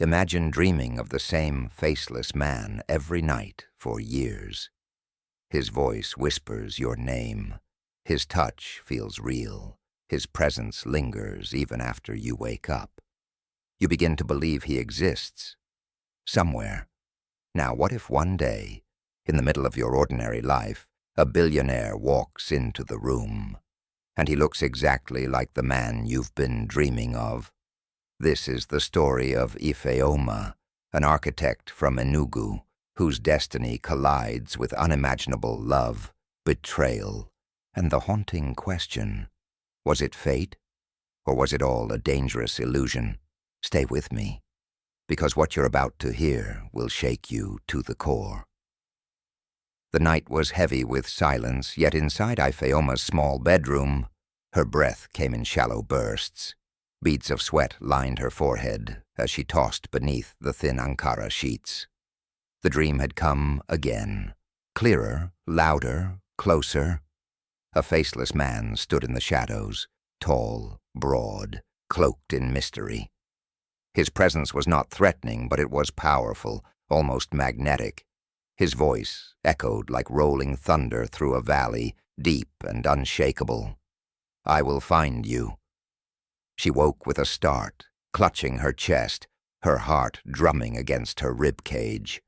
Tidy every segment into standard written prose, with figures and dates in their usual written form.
Imagine dreaming of the same faceless man every night for years. His voice whispers your name. His touch feels real. His presence lingers even after you wake up. You begin to believe he exists. Somewhere. Now, what if one day, in the middle of your ordinary life, a billionaire walks into the room, and he looks exactly like the man you've been dreaming of? This is the story of Ifeoma, an architect from Enugu, whose destiny collides with unimaginable love, betrayal, and the haunting question, was it fate, or was it all a dangerous illusion? Stay with me, because what you're about to hear will shake you to the core. The night was heavy with silence, yet inside Ifeoma's small bedroom, her breath came in shallow bursts. Beads of sweat lined her forehead as she tossed beneath the thin Ankara sheets. The dream had come again, clearer, louder, closer. A faceless man stood in the shadows, tall, broad, cloaked in mystery. His presence was not threatening, but it was powerful, almost magnetic. His voice echoed like rolling thunder through a valley, deep and unshakable. "I will find you." She woke with a start, clutching her chest, her heart drumming against her rib cage.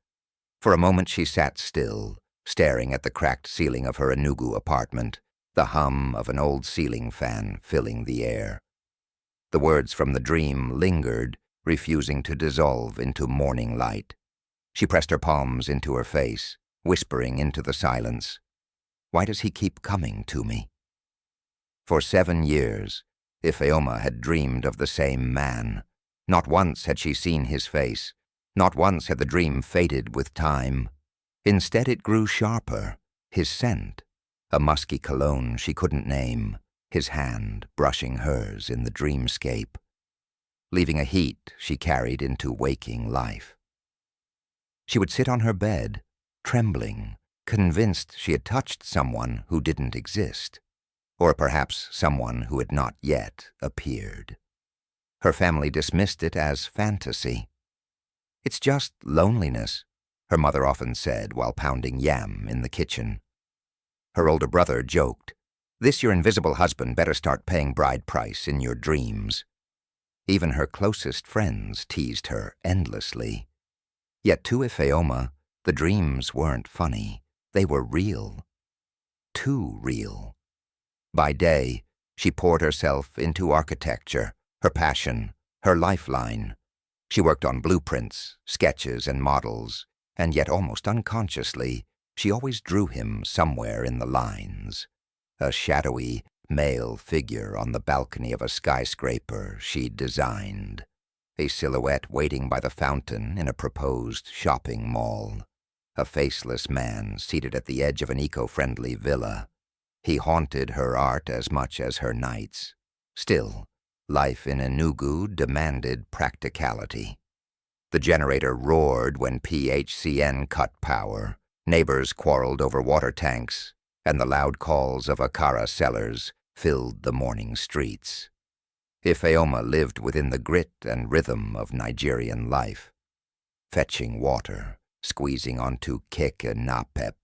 For a moment she sat still, staring at the cracked ceiling of her Enugu apartment, the hum of an old ceiling fan filling the air. The words from the dream lingered, refusing to dissolve into morning light. She pressed her palms into her face, whispering into the silence, "Why does he keep coming to me?" For 7 years, Ifeoma had dreamed of the same man. Not once had she seen his face. Not once had the dream faded with time. Instead it grew sharper, his scent, a musky cologne she couldn't name, his hand brushing hers in the dreamscape, leaving a heat she carried into waking life. She would sit on her bed, trembling, convinced she had touched someone who didn't exist, or perhaps someone who had not yet appeared. Her family dismissed it as fantasy. "It's just loneliness," her mother often said while pounding yam in the kitchen. Her older brother joked, "This your invisible husband better start paying bride price in your dreams." Even her closest friends teased her endlessly. Yet to Ifeoma, the dreams weren't funny. They were real. Too real. By day, she poured herself into architecture, her passion, her lifeline. She worked on blueprints, sketches, and models, and yet almost unconsciously, she always drew him somewhere in the lines. A shadowy, male figure on the balcony of a skyscraper she'd designed. A silhouette waiting by the fountain in a proposed shopping mall. A faceless man seated at the edge of an eco-friendly villa. He haunted her art as much as her nights. Still, life in Enugu demanded practicality. The generator roared when PHCN cut power. Neighbors quarreled over water tanks, and the loud calls of Akara sellers filled the morning streets. Ifeoma lived within the grit and rhythm of Nigerian life. Fetching water, squeezing onto Kik and Napep,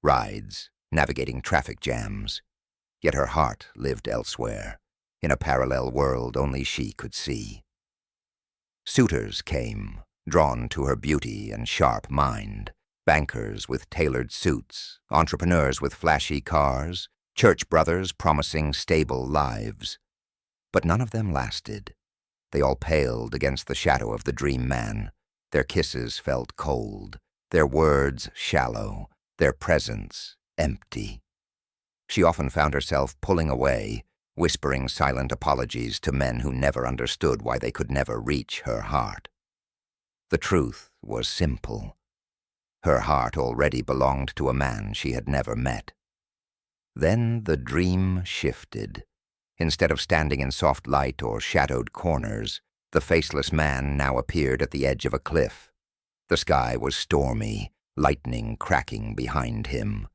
rides, navigating traffic jams. Yet her heart lived elsewhere, in a parallel world only she could see. Suitors came, drawn to her beauty and sharp mind. Bankers with tailored suits, entrepreneurs with flashy cars, church brothers promising stable lives. But none of them lasted. They all paled against the shadow of the dream man. Their kisses felt cold, their words shallow, their presence empty. She often found herself pulling away, whispering silent apologies to men who never understood why they could never reach her heart. The truth was simple. Her heart already belonged to a man she had never met. Then the dream shifted. Instead of standing in soft light or shadowed corners, the faceless man now appeared at the edge of a cliff. The sky was stormy, lightning cracking behind him.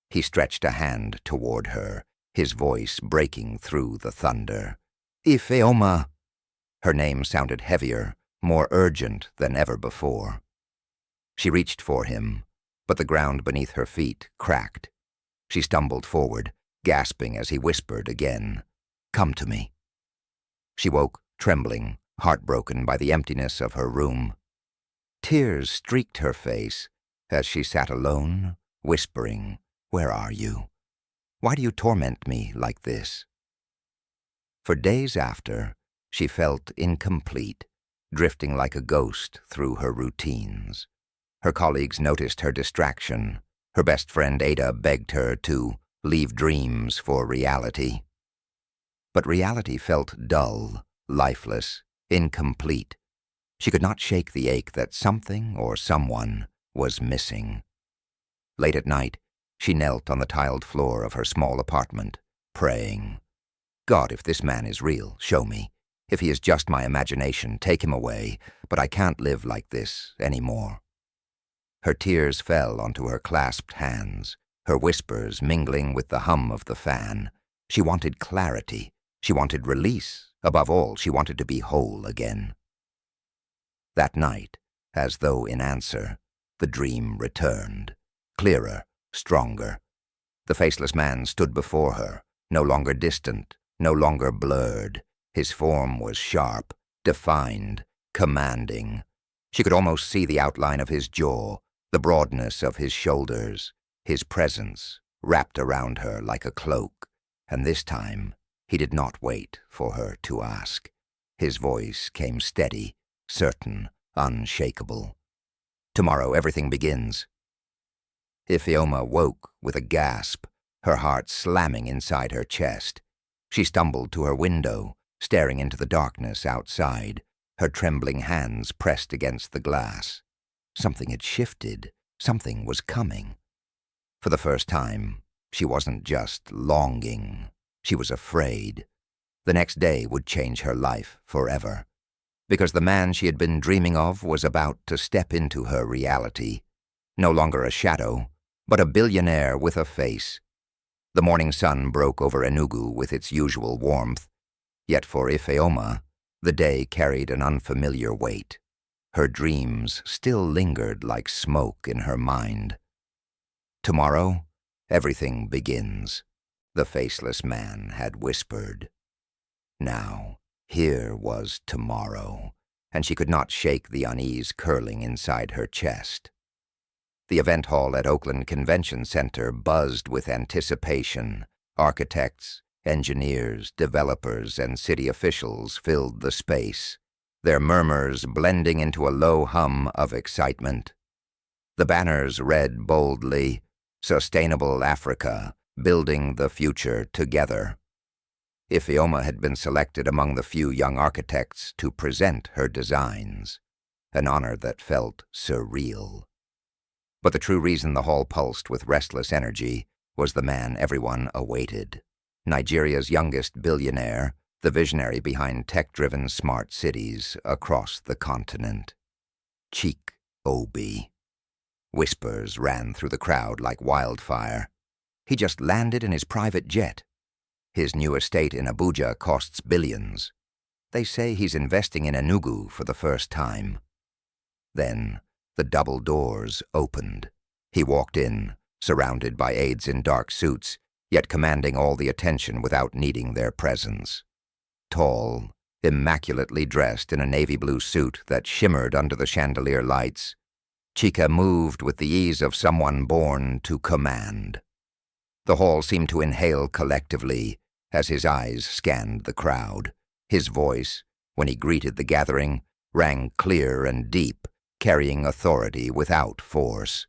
He stretched a hand toward her, his voice breaking through the thunder. "Ifeoma!" Her name sounded heavier, more urgent than ever before. She reached for him, but the ground beneath her feet cracked. She stumbled forward, gasping as he whispered again, "Come to me." She woke, trembling, heartbroken by the emptiness of her room. Tears streaked her face as she sat alone, whispering, "Where are you? Why do you torment me like this?" For days after, she felt incomplete, drifting like a ghost through her routines. Her colleagues noticed her distraction. Her best friend Ada begged her to leave dreams for reality. But reality felt dull, lifeless, incomplete. She could not shake the ache that something or someone was missing. Late at night, she knelt on the tiled floor of her small apartment, praying, "God, if this man is real, show me. If he is just my imagination, take him away, but I can't live like this anymore." Her tears fell onto her clasped hands, her whispers mingling with the hum of the fan. She wanted clarity. She wanted release. Above all, she wanted to be whole again. That night, as though in answer, the dream returned, clearer, stronger. The faceless man stood before her, no longer distant, no longer blurred. His form was sharp, defined, commanding. She could almost see the outline of his jaw, the broadness of his shoulders, his presence wrapped around her like a cloak. And this time, he did not wait for her to ask. His voice came steady, certain, unshakable. "Tomorrow everything begins." Ifeoma woke with a gasp, her heart slamming inside her chest. She stumbled to her window, staring into the darkness outside, her trembling hands pressed against the glass. Something had shifted. Something was coming. For the first time, she wasn't just longing. She was afraid. The next day would change her life forever. Because the man she had been dreaming of was about to step into her reality. No longer a shadow, but a billionaire with a face. The morning sun broke over Enugu with its usual warmth. Yet for Ifeoma, the day carried an unfamiliar weight. Her dreams still lingered like smoke in her mind. "Tomorrow, everything begins," the faceless man had whispered. Now, here was tomorrow, and she could not shake the unease curling inside her chest. The event hall at Oakland Convention Center buzzed with anticipation. Architects, engineers, developers, and city officials filled the space, their murmurs blending into a low hum of excitement. The banners read boldly, "Sustainable Africa, building the future together." Ifeoma had been selected among the few young architects to present her designs, an honor that felt surreal. But the true reason the hall pulsed with restless energy was the man everyone awaited, Nigeria's youngest billionaire, the visionary behind tech-driven smart cities across the continent. Chike Obi. Whispers ran through the crowd like wildfire. He just landed in his private jet. His new estate in Abuja costs billions. They say he's investing in Enugu for the first time. Then the double doors opened. He walked in, surrounded by aides in dark suits, yet commanding all the attention without needing their presence. Tall, immaculately dressed in a navy blue suit that shimmered under the chandelier lights, Chike moved with the ease of someone born to command. The hall seemed to inhale collectively as his eyes scanned the crowd. His voice, when he greeted the gathering, rang clear and deep, carrying authority without force.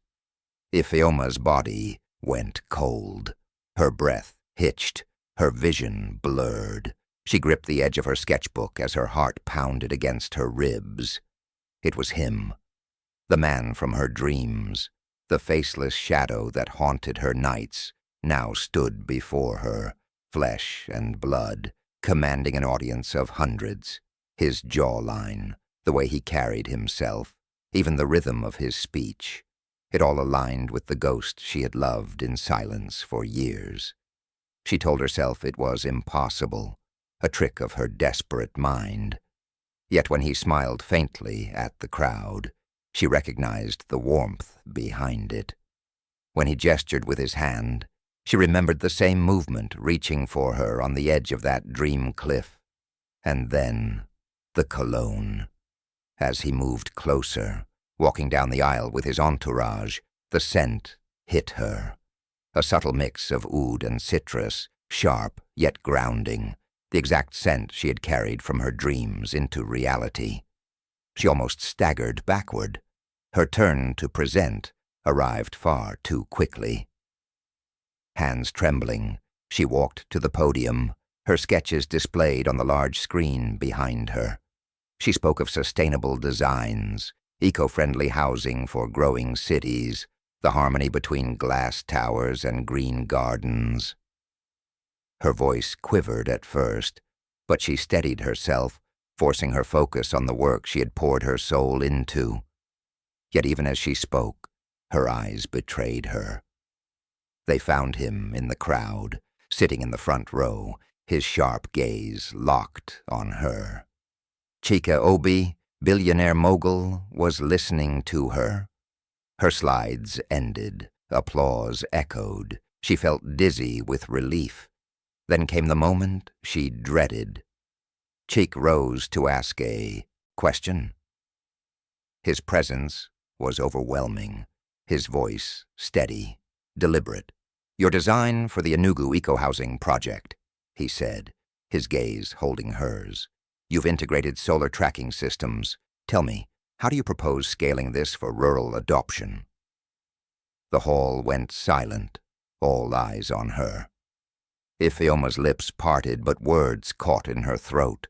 Ifeoma's body went cold. Her breath hitched, her vision blurred. She gripped the edge of her sketchbook as her heart pounded against her ribs. It was him, the man from her dreams, the faceless shadow that haunted her nights, now stood before her, flesh and blood, commanding an audience of hundreds. His jawline, the way he carried himself, even the rhythm of his speech, it all aligned with the ghost she had loved in silence for years. She told herself it was impossible, a trick of her desperate mind. Yet when he smiled faintly at the crowd, she recognized the warmth behind it. When he gestured with his hand, she remembered the same movement reaching for her on the edge of that dream cliff. And then, the cologne. As he moved closer, walking down the aisle with his entourage, the scent hit her. A subtle mix of oud and citrus, sharp yet grounding, the exact scent she had carried from her dreams into reality. She almost staggered backward. Her turn to present arrived far too quickly. Hands trembling, she walked to the podium, her sketches displayed on the large screen behind her. She spoke of sustainable designs, eco-friendly housing for growing cities, the harmony between glass towers and green gardens. Her voice quivered at first, but she steadied herself, forcing her focus on the work she had poured her soul into. Yet even as she spoke, her eyes betrayed her. They found him in the crowd, sitting in the front row, his sharp gaze locked on her. Chike Obi, billionaire mogul, was listening to her. Her slides ended, applause echoed. She felt dizzy with relief. Then came the moment she dreaded. Chike rose to ask a question. His presence was overwhelming, his voice steady, deliberate. "Your design for the Enugu eco-housing project," he said, his gaze holding hers. "You've integrated solar tracking systems. Tell me, how do you propose scaling this for rural adoption?" The hall went silent, all eyes on her. Ifeoma's lips parted, but words caught in her throat.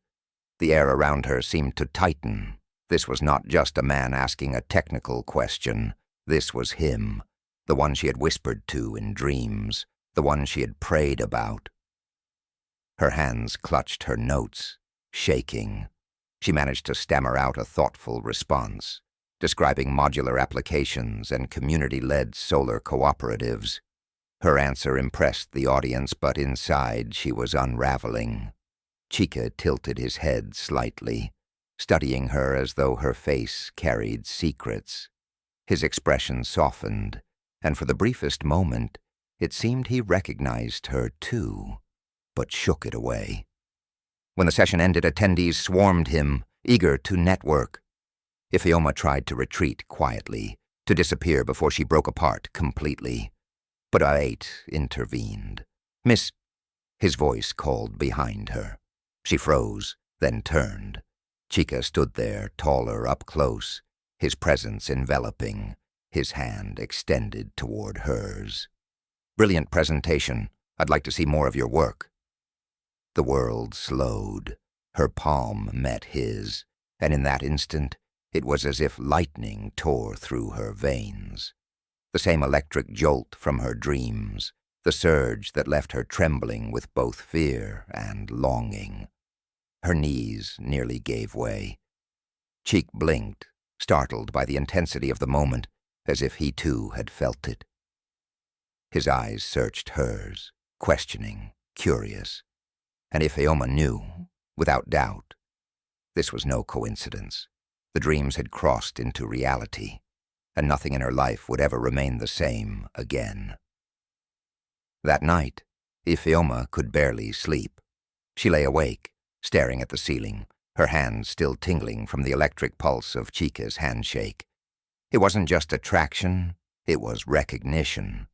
The air around her seemed to tighten. This was not just a man asking a technical question. This was him, the one she had whispered to in dreams, the one she had prayed about. Her hands clutched her notes, shaking. She managed to stammer out a thoughtful response, describing modular applications and community-led solar cooperatives. Her answer impressed the audience, but inside she was unraveling. Chike tilted his head slightly, studying her as though her face carried secrets. His expression softened, and for the briefest moment, it seemed he recognized her too, but shook it away. When the session ended, attendees swarmed him, eager to network. Ifeoma tried to retreat quietly, to disappear before she broke apart completely. But Ait intervened. "Miss," his voice called behind her. She froze, then turned. Chike stood there, taller, up close, his presence enveloping, his hand extended toward hers. "Brilliant presentation. I'd like to see more of your work." The world slowed. Her palm met his, and in that instant, it was as if lightning tore through her veins. The same electric jolt from her dreams, the surge that left her trembling with both fear and longing. Her knees nearly gave way. Chike blinked, startled by the intensity of the moment, as if he too had felt it. His eyes searched hers, questioning, curious. And Ifeoma knew, without doubt, this was no coincidence. The dreams had crossed into reality, and nothing in her life would ever remain the same again. That night, Ifeoma could barely sleep. She lay awake, staring at the ceiling, her hands still tingling from the electric pulse of Chike's handshake. It wasn't just attraction, it was recognition.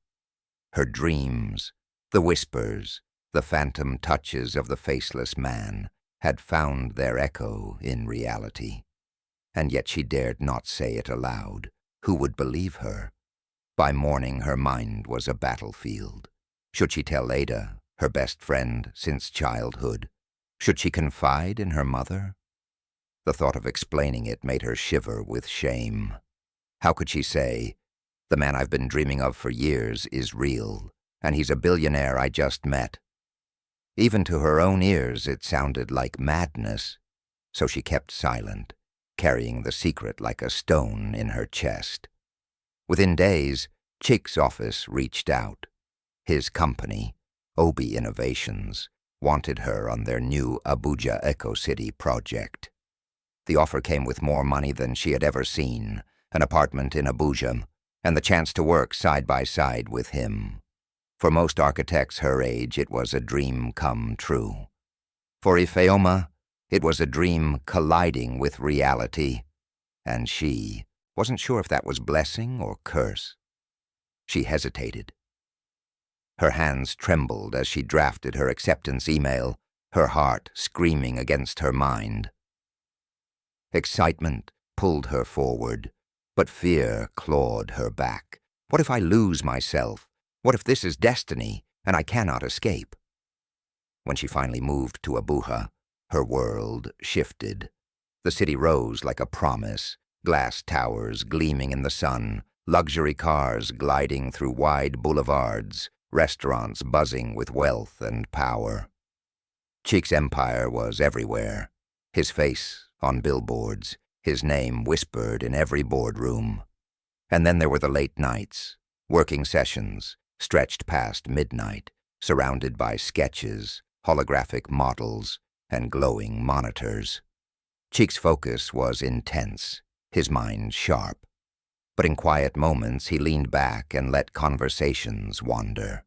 Her dreams, the whispers, the phantom touches of the faceless man, had found their echo in reality. And yet she dared not say it aloud. Who would believe her? By morning her mind was a battlefield. Should she tell Ada, her best friend since childhood? Should she confide in her mother? The thought of explaining it made her shiver with shame. How could she say, "The man I've been dreaming of for years is real, and he's a billionaire I just met"? Even to her own ears it sounded like madness, so she kept silent, carrying the secret like a stone in her chest. Within days, Chike's office reached out. His company, Obi Innovations, wanted her on their new Abuja Eco-City project. The offer came with more money than she had ever seen, an apartment in Abuja, and the chance to work side by side with him. For most architects her age, it was a dream come true. For Ifeoma, it was a dream colliding with reality, and she wasn't sure if that was blessing or curse. She hesitated. Her hands trembled as she drafted her acceptance email, her heart screaming against her mind. Excitement pulled her forward, but fear clawed her back. What if I lose myself? What if this is destiny and I cannot escape? When she finally moved to Abuja, her world shifted. The city rose like a promise, glass towers gleaming in the sun, luxury cars gliding through wide boulevards, restaurants buzzing with wealth and power. Chike's empire was everywhere, his face on billboards, his name whispered in every boardroom. And then there were the late nights, working sessions, stretched past midnight, surrounded by sketches, holographic models, and glowing monitors. Chike's focus was intense, his mind sharp. But in quiet moments he leaned back and let conversations wander.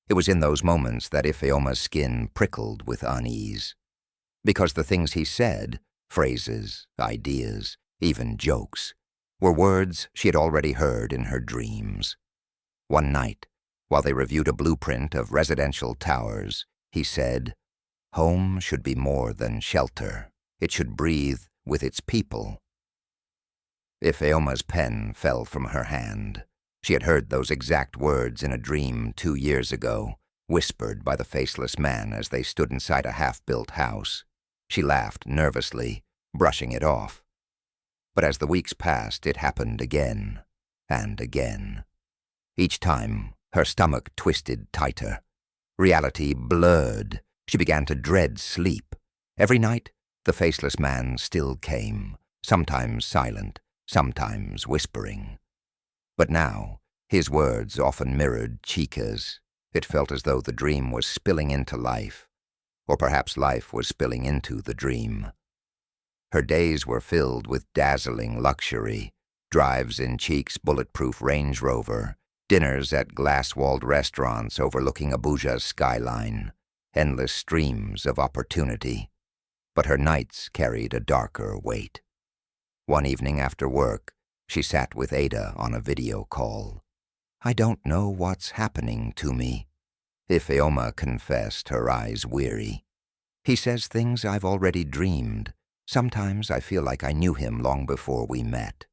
It was in those moments that Ifeoma's skin prickled with unease. Because the things he said, phrases, ideas, even jokes, were words she had already heard in her dreams. One night, while they reviewed a blueprint of residential towers, he said, "Home should be more than shelter. It should breathe with its people." Ifeoma's pen fell from her hand. She had heard those exact words in a dream 2 years ago, whispered by the faceless man as they stood inside a half-built house. She laughed nervously, brushing it off. But as the weeks passed, it happened again and again. Each time, her stomach twisted tighter. Reality blurred. She began to dread sleep. Every night, the faceless man still came, sometimes silent, sometimes whispering. But now, his words often mirrored Chike's. It felt as though the dream was spilling into life, or perhaps life was spilling into the dream. Her days were filled with dazzling luxury, drives in Chike's bulletproof Range Rover, dinners at glass-walled restaurants overlooking Abuja's skyline, endless streams of opportunity. But her nights carried a darker weight. One evening after work, she sat with Ada on a video call. "I don't know what's happening to me," Ifeoma confessed, her eyes weary. "He says things I've already dreamed. Sometimes I feel like I knew him long before we met."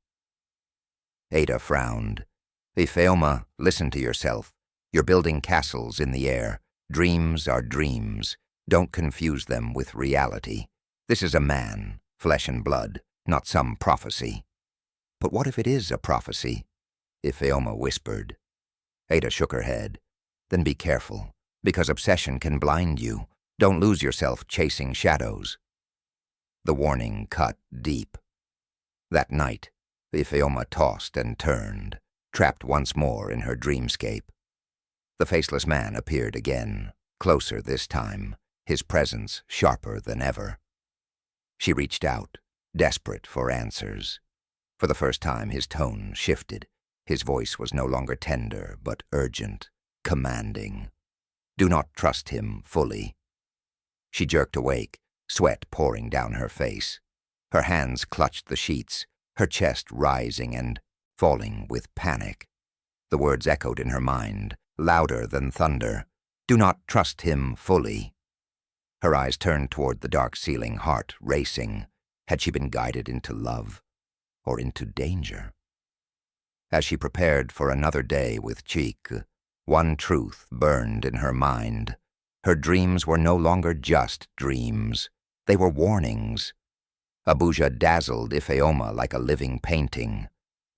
Ada frowned. "Ifeoma, listen to yourself. You're building castles in the air. Dreams are dreams. Don't confuse them with reality. This is a man, flesh and blood, not some prophecy." "But what if it is a prophecy?" Ifeoma whispered. Ada shook her head. "Then be careful, because obsession can blind you. Don't lose yourself chasing shadows." The warning cut deep. That night, Ifeoma tossed and turned, trapped once more in her dreamscape. The faceless man appeared again, closer this time, his presence sharper than ever. She reached out, desperate for answers. For the first time, his tone shifted. His voice was no longer tender, but urgent, commanding. "Do not trust him fully." She jerked awake, sweat pouring down her face. Her hands clutched the sheets, her chest rising and falling with panic. The words echoed in her mind, louder than thunder. "Do not trust him fully." Her eyes turned toward the dark ceiling, heart racing. Had she been guided into love or into danger? As she prepared for another day with Chike, one truth burned in her mind. Her dreams were no longer just dreams. They were warnings. Abuja dazzled Ifeoma like a living painting.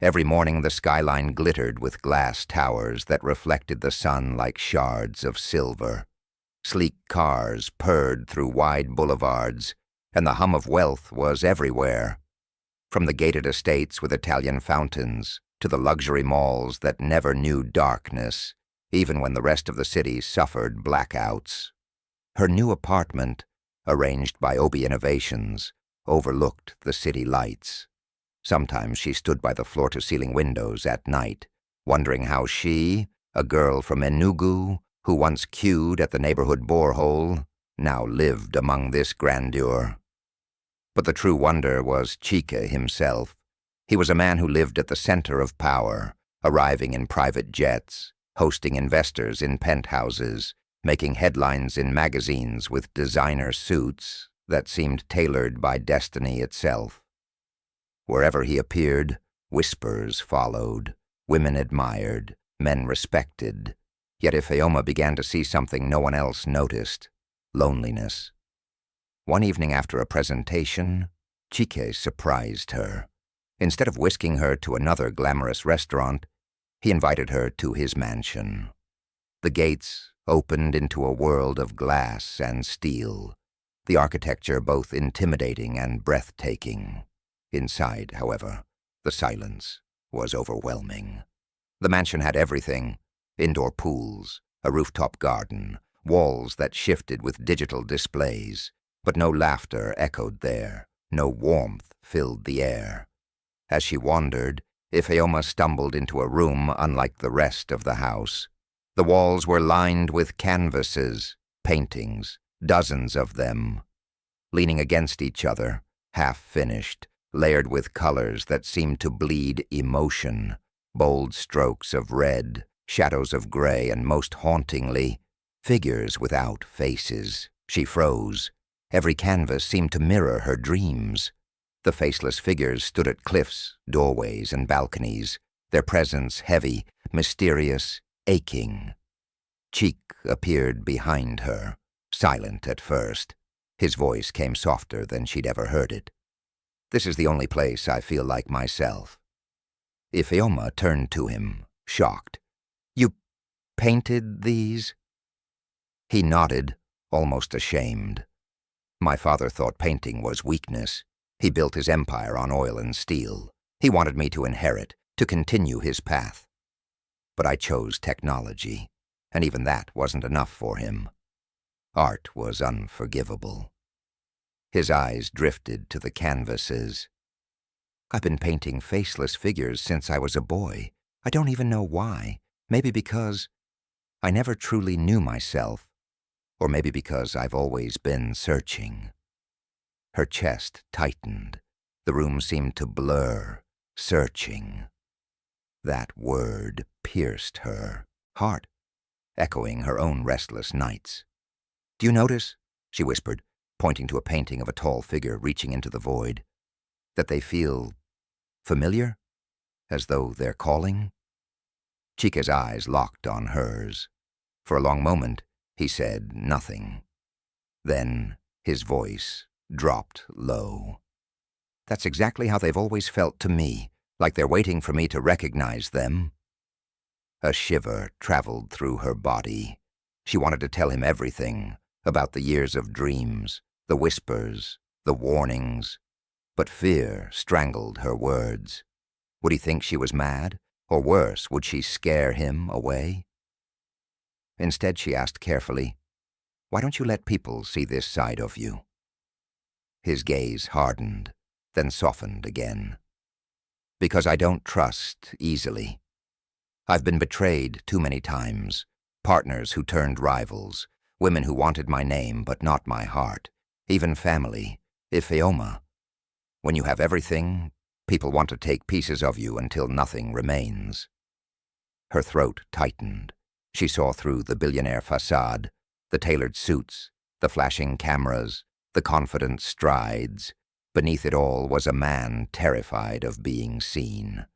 Every morning the skyline glittered with glass towers that reflected the sun like shards of silver. Sleek cars purred through wide boulevards, and the hum of wealth was everywhere. From the gated estates with Italian fountains to the luxury malls that never knew darkness, even when the rest of the city suffered blackouts. Her new apartment, arranged by Obi Innovations, overlooked the city lights. Sometimes she stood by the floor-to-ceiling windows at night, wondering how she, a girl from Enugu, who once queued at the neighborhood borehole, now lived among this grandeur. But the true wonder was Chike himself. He was a man who lived at the center of power, arriving in private jets, hosting investors in penthouses, making headlines in magazines with designer suits that seemed tailored by destiny itself. Wherever he appeared, whispers followed, women admired, men respected. Yet Ifeoma began to see something no one else noticed: loneliness. One evening after a presentation, Chike surprised her. Instead of whisking her to another glamorous restaurant, he invited her to his mansion. The gates opened into a world of glass and steel, the architecture both intimidating and breathtaking. Inside, however, the silence was overwhelming. The mansion had everything: indoor pools, a rooftop garden, walls that shifted with digital displays, but no laughter echoed there, no warmth filled the air. As she wandered, Ifeoma stumbled into a room unlike the rest of the house. The walls were lined with canvases, paintings, dozens of them, leaning against each other, half-finished, layered with colors that seemed to bleed emotion, bold strokes of red, shadows of gray, and most hauntingly, figures without faces. She froze. Every canvas seemed to mirror her dreams. The faceless figures stood at cliffs, doorways, and balconies, their presence heavy, mysterious, aching. Chike appeared behind her, silent at first. His voice came softer than she'd ever heard it. "This is the only place I feel like myself." Ifeoma turned to him, shocked. "You painted these?" He nodded, almost ashamed. "My father thought painting was weakness. He built his empire on oil and steel. He wanted me to inherit, to continue his path. But I chose technology, and even that wasn't enough for him. Art was unforgivable." His eyes drifted to the canvases. "I've been painting faceless figures since I was a boy. I don't even know why. Maybe because I never truly knew myself, or maybe because I've always been searching." Her chest tightened. The room seemed to blur, searching. That word pierced her heart, echoing her own restless nights. "Do you notice," she whispered, pointing to a painting of a tall figure reaching into the void, "that they feel familiar, as though they're calling?" Chike's eyes locked on hers. For a long moment, he said nothing. Then his voice dropped low. "That's exactly how they've always felt to me, like they're waiting for me to recognize them." A shiver traveled through her body. She wanted to tell him everything, about the years of dreams, the whispers, the warnings, but fear strangled her words. Would he think she was mad? Or worse, would she scare him away? Instead, she asked carefully, "Why don't you let people see this side of you?" His gaze hardened, then softened again. "Because I don't trust easily. I've been betrayed too many times, partners who turned rivals, women who wanted my name but not my heart, even family. Ifeoma, when you have everything, people want to take pieces of you until nothing remains." Her throat tightened. She saw through the billionaire facade, the tailored suits, the flashing cameras, the confident strides. Beneath it all was a man terrified of being seen.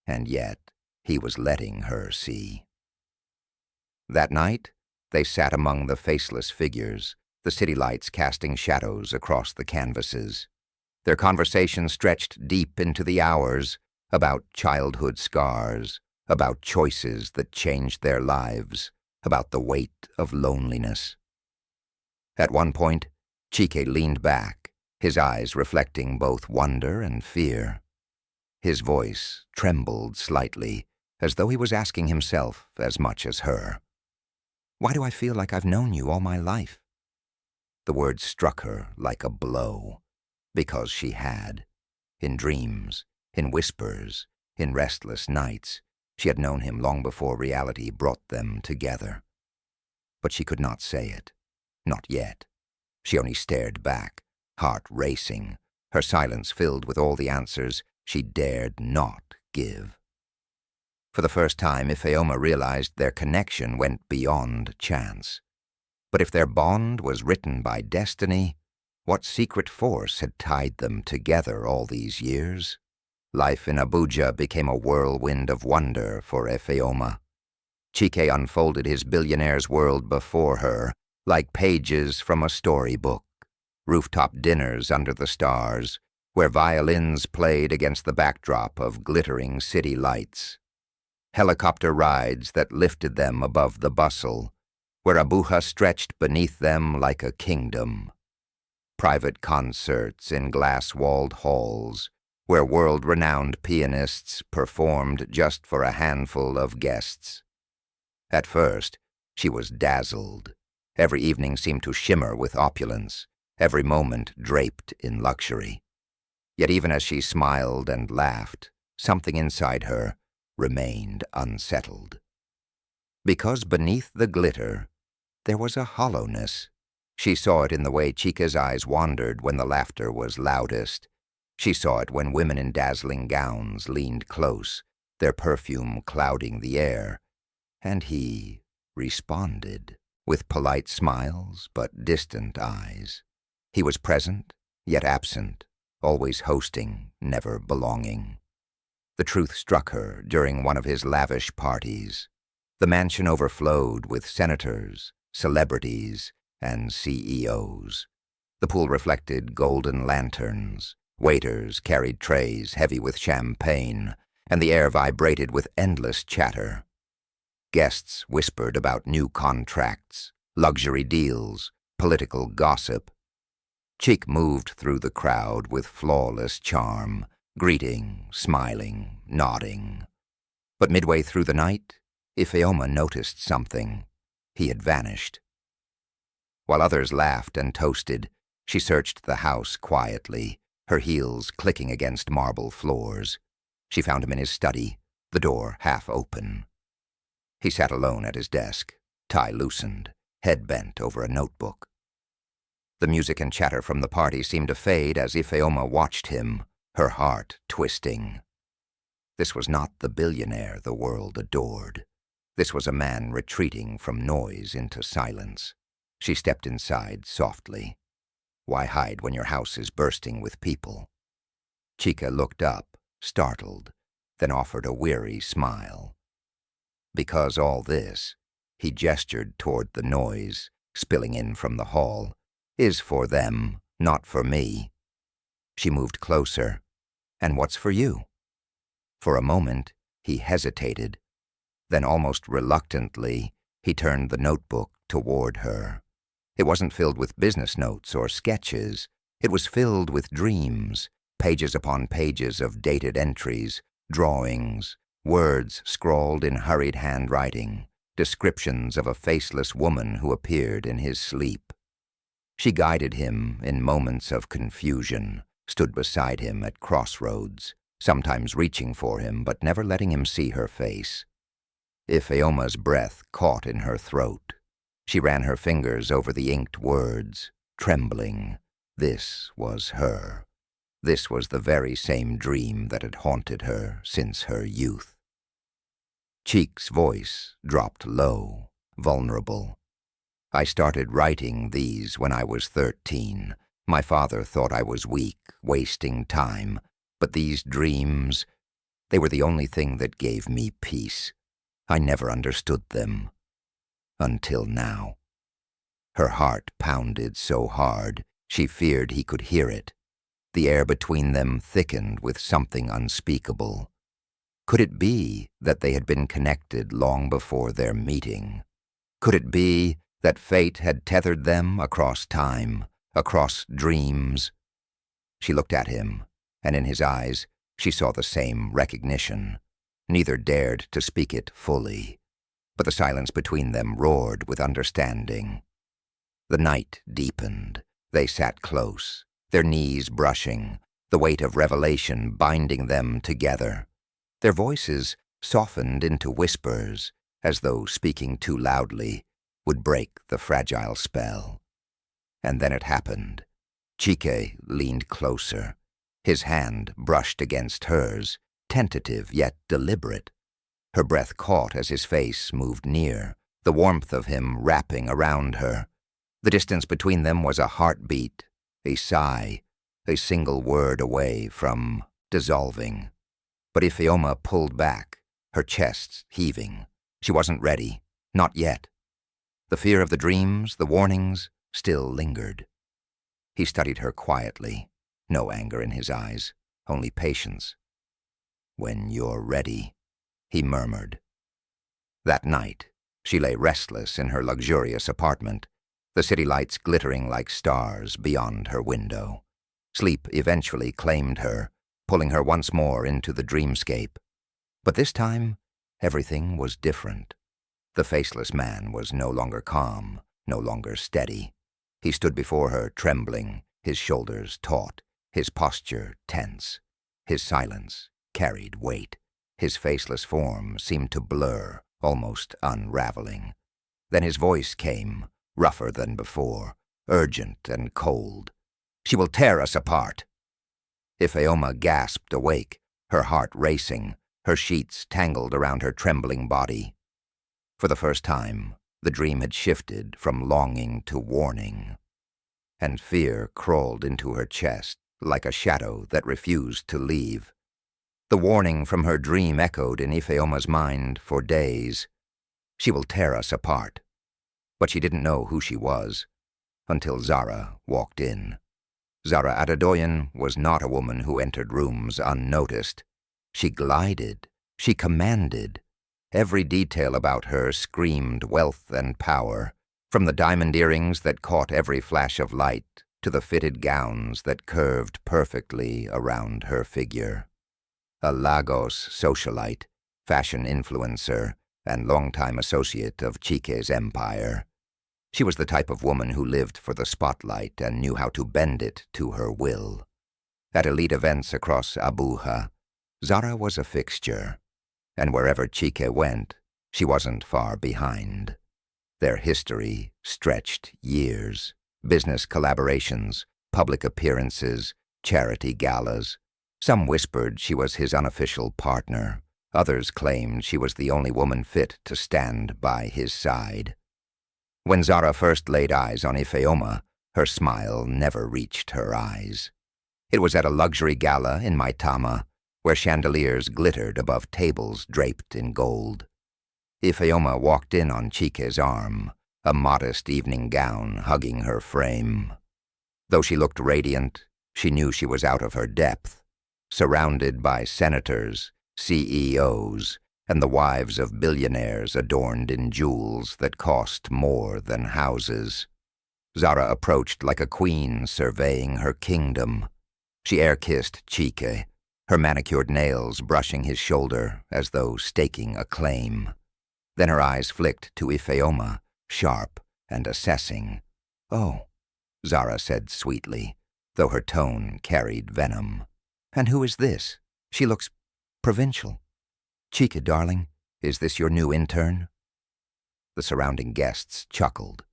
And yet, he was letting her see. That night, they sat among the faceless figures, the city lights casting shadows across the canvases. Their conversation stretched deep into the hours, about childhood scars, about choices that changed their lives, about the weight of loneliness. At one point, Chike leaned back, his eyes reflecting both wonder and fear. His voice trembled slightly, as though he was asking himself as much as her. "Why do I feel like I've known you all my life?" The words struck her like a blow. Because she had. In dreams, in whispers, in restless nights, she had known him long before reality brought them together. But she could not say it. Not yet. She only stared back, heart racing, her silence filled with all the answers she dared not give. For the first time, Ifeoma realized their connection went beyond chance. But if their bond was written by destiny, what secret force had tied them together all these years? Life in Abuja became a whirlwind of wonder for Ifeoma. Chike unfolded his billionaire's world before her, like pages from a storybook. Rooftop dinners under the stars, where violins played against the backdrop of glittering city lights. Helicopter rides that lifted them above the bustle, where Abuja stretched beneath them like a kingdom. Private concerts in glass-walled halls, where world-renowned pianists performed just for a handful of guests. At first, she was dazzled. Every evening seemed to shimmer with opulence, every moment draped in luxury. Yet even as she smiled and laughed, something inside her remained unsettled. Because beneath the glitter, there was a hollowness. She saw it in the way Chike's eyes wandered when the laughter was loudest. She saw it when women in dazzling gowns leaned close, their perfume clouding the air, and he responded with polite smiles but distant eyes. He was present, yet absent, always hosting, never belonging. The truth struck her during one of his lavish parties. The mansion overflowed with senators, celebrities, and CEOs. The pool reflected golden lanterns. Waiters carried trays heavy with champagne, and the air vibrated with endless chatter. Guests whispered about new contracts, luxury deals, political gossip. Chike moved through the crowd with flawless charm, greeting, smiling, nodding. But midway through the night, Ifeoma noticed something. He had vanished. While others laughed and toasted, she searched the house quietly, her heels clicking against marble floors. She found him in his study, the door half open. He sat alone at his desk, tie loosened, head bent over a notebook. The music and chatter from the party seemed to fade as Ifeoma watched him, her heart twisting. This was not the billionaire the world adored. This was a man retreating from noise into silence. She stepped inside softly. Why hide when your house is bursting with people? Chike looked up, startled, then offered a weary smile. Because all this, he gestured toward the noise, spilling in from the hall, is for them, not for me. She moved closer. And what's for you? For a moment, he hesitated. Then almost reluctantly, he turned the notebook toward her. It wasn't filled with business notes or sketches. It was filled with dreams, pages upon pages of dated entries, drawings, words scrawled in hurried handwriting, descriptions of a faceless woman who appeared in his sleep. She guided him in moments of confusion, stood beside him at crossroads, sometimes reaching for him but never letting him see her face. Ifeoma's breath caught in her throat. She ran her fingers over the inked words, trembling. This was her. This was the very same dream that had haunted her since her youth. Chike's voice dropped low, vulnerable. I started writing these when I was 13. My father thought I was weak, wasting time, but these dreams, they were the only thing that gave me peace. I never understood them. Until now. Her heart pounded so hard, she feared he could hear it. The air between them thickened with something unspeakable. Could it be that they had been connected long before their meeting? Could it be that fate had tethered them across time, across dreams? She looked at him, and in his eyes she saw the same recognition. Neither dared to speak it fully, but the silence between them roared with understanding. The night deepened. They sat close, their knees brushing, the weight of revelation binding them together. Their voices softened into whispers, as though speaking too loudly would break the fragile spell. And then it happened. Chike leaned closer. His hand brushed against hers, tentative yet deliberate. Her breath caught as his face moved near, the warmth of him wrapping around her. The distance between them was a heartbeat, a sigh, a single word away from dissolving. But Ifeoma pulled back, her chest heaving. She wasn't ready, not yet. The fear of the dreams, the warnings, still lingered. He studied her quietly, no anger in his eyes, only patience. "When you're ready," he murmured. That night, she lay restless in her luxurious apartment, the city lights glittering like stars beyond her window. Sleep eventually claimed her, pulling her once more into the dreamscape. But this time, everything was different. The faceless man was no longer calm, no longer steady. He stood before her trembling, his shoulders taut, his posture tense. His silence carried weight. His faceless form seemed to blur, almost unraveling. Then his voice came, rougher than before, urgent and cold. "She will tear us apart." Ifeoma gasped awake, her heart racing, her sheets tangled around her trembling body. For the first time, the dream had shifted from longing to warning, and fear crawled into her chest like a shadow that refused to leave. The warning from her dream echoed in Ifeoma's mind for days. "She will tear us apart." But she didn't know who she was until Zara walked in. Zara Adedoyan was not a woman who entered rooms unnoticed. She glided, she commanded. Every detail about her screamed wealth and power, from the diamond earrings that caught every flash of light to the fitted gowns that curved perfectly around her figure. A Lagos socialite, fashion influencer, and longtime associate of Chike's empire. She was the type of woman who lived for the spotlight and knew how to bend it to her will. At elite events across Abuja, Zara was a fixture, and wherever Chike went, she wasn't far behind. Their history stretched years, business collaborations, public appearances, charity galas. Some whispered she was his unofficial partner. Others claimed she was the only woman fit to stand by his side. When Zara first laid eyes on Ifeoma, her smile never reached her eyes. It was at a luxury gala in Maitama, where chandeliers glittered above tables draped in gold. Ifeoma walked in on Chike's arm, a modest evening gown hugging her frame. Though she looked radiant, she knew she was out of her depth, surrounded by senators, CEOs, and the wives of billionaires adorned in jewels that cost more than houses. Zara approached like a queen surveying her kingdom. She air-kissed Chike, her manicured nails brushing his shoulder as though staking a claim. Then her eyes flicked to Ifeoma, sharp and assessing. "Oh," Zara said sweetly, though her tone carried venom. "And who is this? She looks provincial." "Chike, darling, is this your new intern?" The surrounding guests chuckled.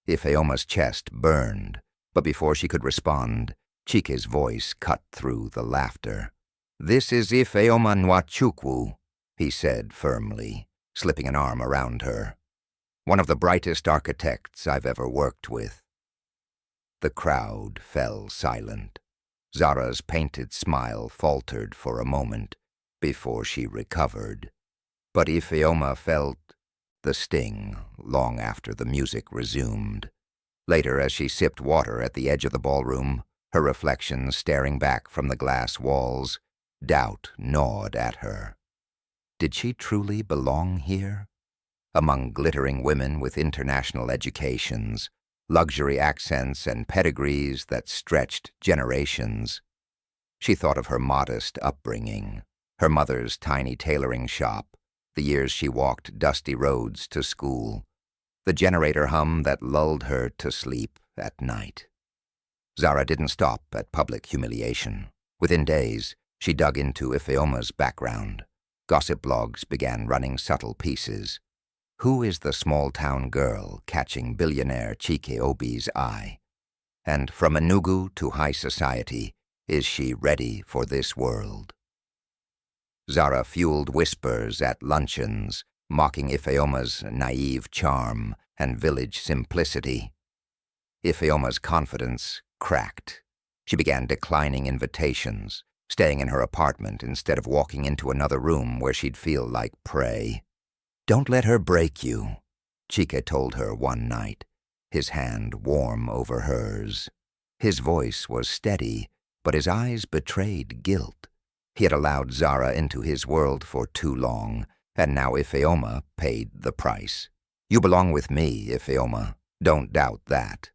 Ifeoma's chest burned, but before she could respond, Chike's voice cut through the laughter. "This is Ifeoma Nwachukwu," he said firmly, slipping an arm around her. "One of the brightest architects I've ever worked with." The crowd fell silent. Zara's painted smile faltered for a moment before she recovered. But Ifeoma felt the sting long after the music resumed. Later, as she sipped water at the edge of the ballroom, her reflection staring back from the glass walls, doubt gnawed at her. Did she truly belong here? Among glittering women with international educations, luxury accents and pedigrees that stretched generations. She thought of her modest upbringing, her mother's tiny tailoring shop, the years she walked dusty roads to school, the generator hum that lulled her to sleep at night. Zara didn't stop at public humiliation. Within days, she dug into Ifeoma's background. Gossip blogs began running subtle pieces. Who is the small-town girl catching billionaire Chike Obi's eye? And from Enugu to high society, is she ready for this world? Zara fueled whispers at luncheons, mocking Ifeoma's naive charm and village simplicity. Ifeoma's confidence cracked. She began declining invitations, staying in her apartment instead of walking into another room where she'd feel like prey. "Don't let her break you," Chike told her one night, his hand warm over hers. His voice was steady, but his eyes betrayed guilt. He had allowed Zara into his world for too long, and now Ifeoma paid the price. "You belong with me, Ifeoma. Don't doubt that."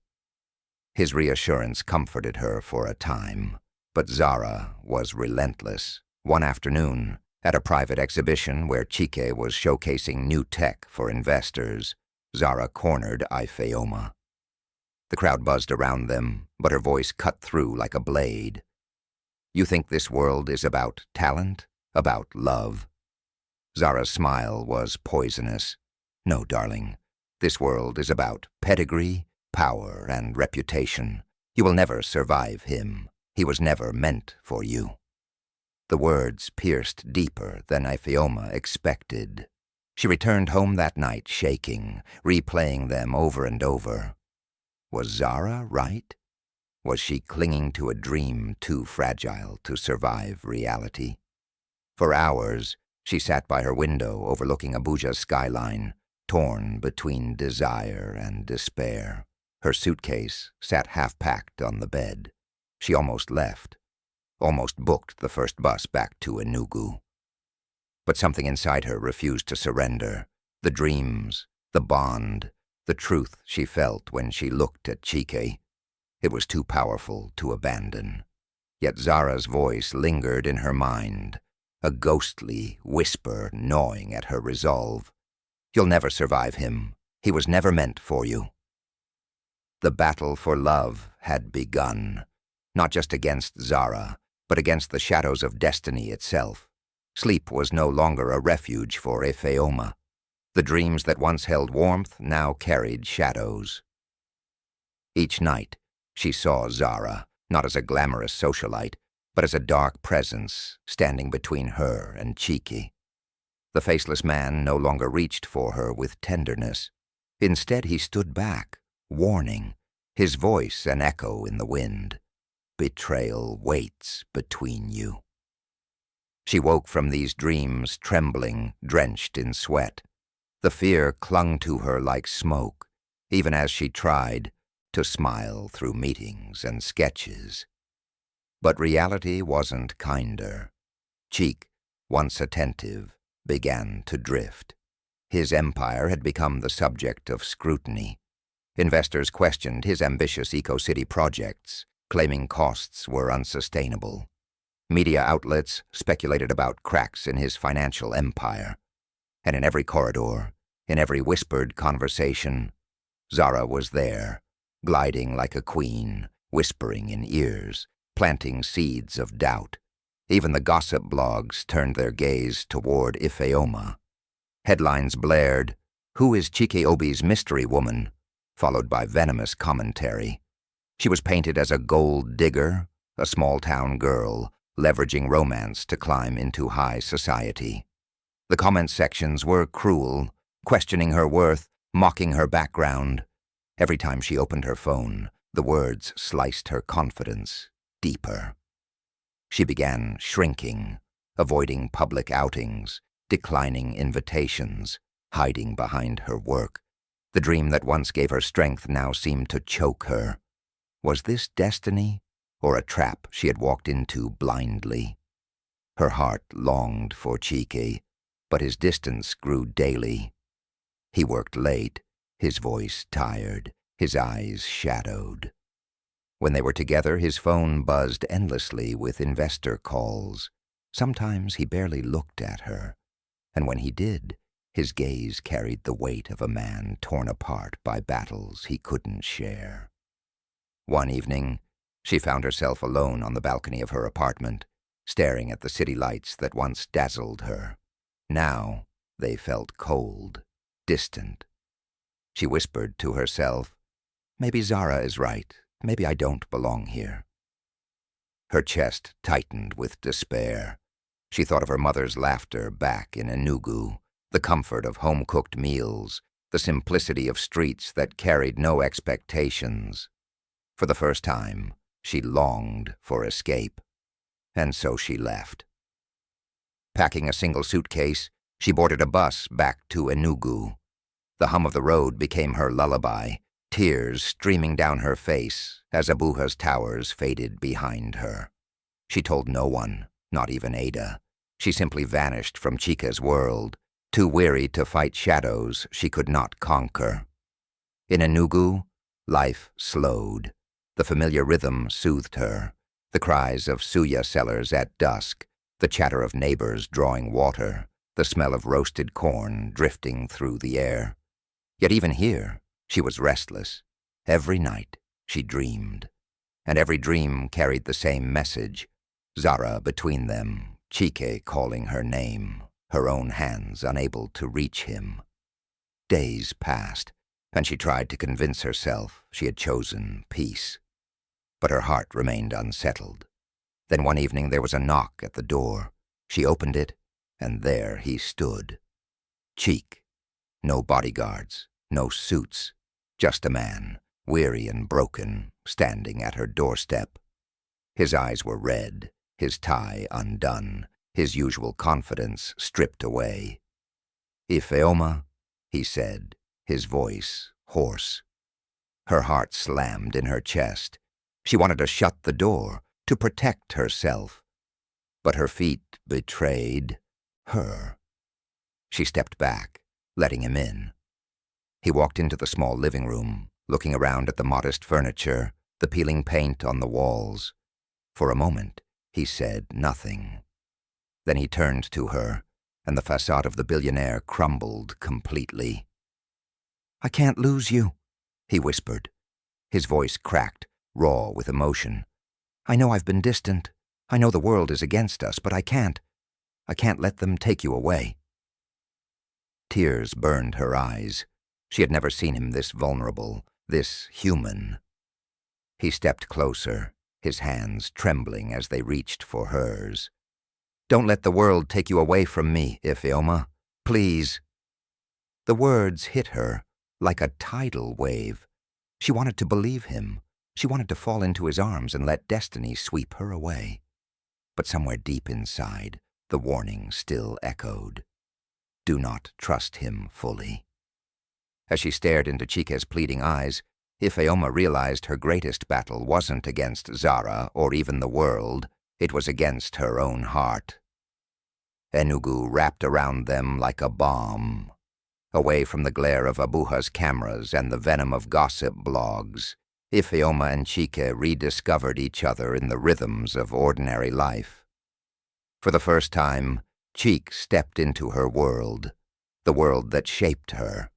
His reassurance comforted her for a time, but Zara was relentless. One afternoon, at a private exhibition where Chike was showcasing new tech for investors, Zara cornered Ifeoma. The crowd buzzed around them, but her voice cut through like a blade. "You think this world is about talent? About love?" Zara's smile was poisonous. "No, darling. This world is about pedigree, power, and reputation. You will never survive him. He was never meant for you." The words pierced deeper than Ifeoma expected. She returned home that night shaking, replaying them over and over. Was Zara right? Was she clinging to a dream too fragile to survive reality? For hours, she sat by her window overlooking Abuja's skyline, torn between desire and despair. Her suitcase sat half-packed on the bed. She almost left, almost booked the first bus back to Enugu. But something inside her refused to surrender. The dreams, the bond, the truth she felt when she looked at Chike. It was too powerful to abandon. Yet Zara's voice lingered in her mind, a ghostly whisper gnawing at her resolve. "You'll never survive him. He was never meant for you." The battle for love had begun, not just against Zara, but against the shadows of destiny itself. Sleep was no longer a refuge for Ifeoma. The dreams that once held warmth now carried shadows. Each night, she saw Zara, not as a glamorous socialite, but as a dark presence standing between her and Chike. The faceless man no longer reached for her with tenderness. Instead, he stood back, warning, his voice an echo in the wind. "Betrayal waits between you." She woke from these dreams trembling, drenched in sweat. The fear clung to her like smoke, even as she tried to smile through meetings and sketches. But reality wasn't kinder. Chike, once attentive, began to drift. His empire had become the subject of scrutiny. Investors questioned his ambitious eco-city projects, claiming costs were unsustainable. Media outlets speculated about cracks in his financial empire. And in every corridor, in every whispered conversation, Zara was there, gliding like a queen, whispering in ears, planting seeds of doubt. Even the gossip blogs turned their gaze toward Ifeoma. Headlines blared, "Who is Chike Obi's mystery woman?" followed by venomous commentary. She was painted as a gold digger, a small-town girl, leveraging romance to climb into high society. The comment sections were cruel, questioning her worth, mocking her background. Every time she opened her phone, the words sliced her confidence deeper. She began shrinking, avoiding public outings, declining invitations, hiding behind her work. The dream that once gave her strength now seemed to choke her. Was this destiny, or a trap she had walked into blindly? Her heart longed for Chike, but his distance grew daily. He worked late, his voice tired, his eyes shadowed. When they were together, his phone buzzed endlessly with investor calls. Sometimes he barely looked at her, and when he did, his gaze carried the weight of a man torn apart by battles he couldn't share. One evening, She found herself alone on the balcony of her apartment, staring at the city lights that once dazzled her. Now they felt cold, distant. She whispered to herself, "Maybe Zara is right. Maybe I don't belong here." Her chest tightened with despair. She thought of her mother's laughter back in Enugu, the comfort of home-cooked meals, the simplicity of streets that carried no expectations. For the first time, she longed for escape, and so she left. Packing a single suitcase, she boarded a bus back to Enugu. The hum of the road became her lullaby, tears streaming down her face as Abuja's towers faded behind her. She told no one, not even Ada. She simply vanished from Chike's world, too weary to fight shadows she could not conquer. In Enugu, life slowed. The familiar rhythm soothed her, the cries of suya sellers at dusk, the chatter of neighbors drawing water, the smell of roasted corn drifting through the air. Yet even here, she was restless. Every night, she dreamed. And every dream carried the same message. Zara between them, Chike calling her name, her own hands unable to reach him. Days passed, and she tried to convince herself she had chosen peace. But her heart remained unsettled. Then one evening there was a knock at the door. She opened it, and there he stood. Chike. No bodyguards, no suits, just a man, weary and broken, standing at her doorstep. His eyes were red, his tie undone, his usual confidence stripped away. "Ifeoma," he said, his voice hoarse. Her heart slammed in her chest. She wanted to shut the door, to protect herself. But her feet betrayed her. She stepped back, letting him in. He walked into the small living room, looking around at the modest furniture, the peeling paint on the walls. For a moment, he said nothing. Then he turned to her, and the facade of the billionaire crumbled completely. "I can't lose you," he whispered. His voice cracked, raw with emotion. "I know I've been distant. I know the world is against us, but I can't let them take you away." Tears burned her eyes. She had never seen him this vulnerable, this human. He stepped closer, his hands trembling as they reached for hers. "Don't let the world take you away from me, Ifeoma. Please." The words hit her like a tidal wave. She wanted to believe him. She wanted to fall into his arms and let destiny sweep her away. But somewhere deep inside, the warning still echoed. Do not trust him fully. As she stared into Chike's pleading eyes, Ifeoma realized her greatest battle wasn't against Zara or even the world. It was against her own heart. Enugu wrapped around them like a bomb. Away from the glare of Abuja's cameras and the venom of gossip blogs, Ifeoma and Chike rediscovered each other in the rhythms of ordinary life. For the first time, Chike stepped into her world, the world that shaped her.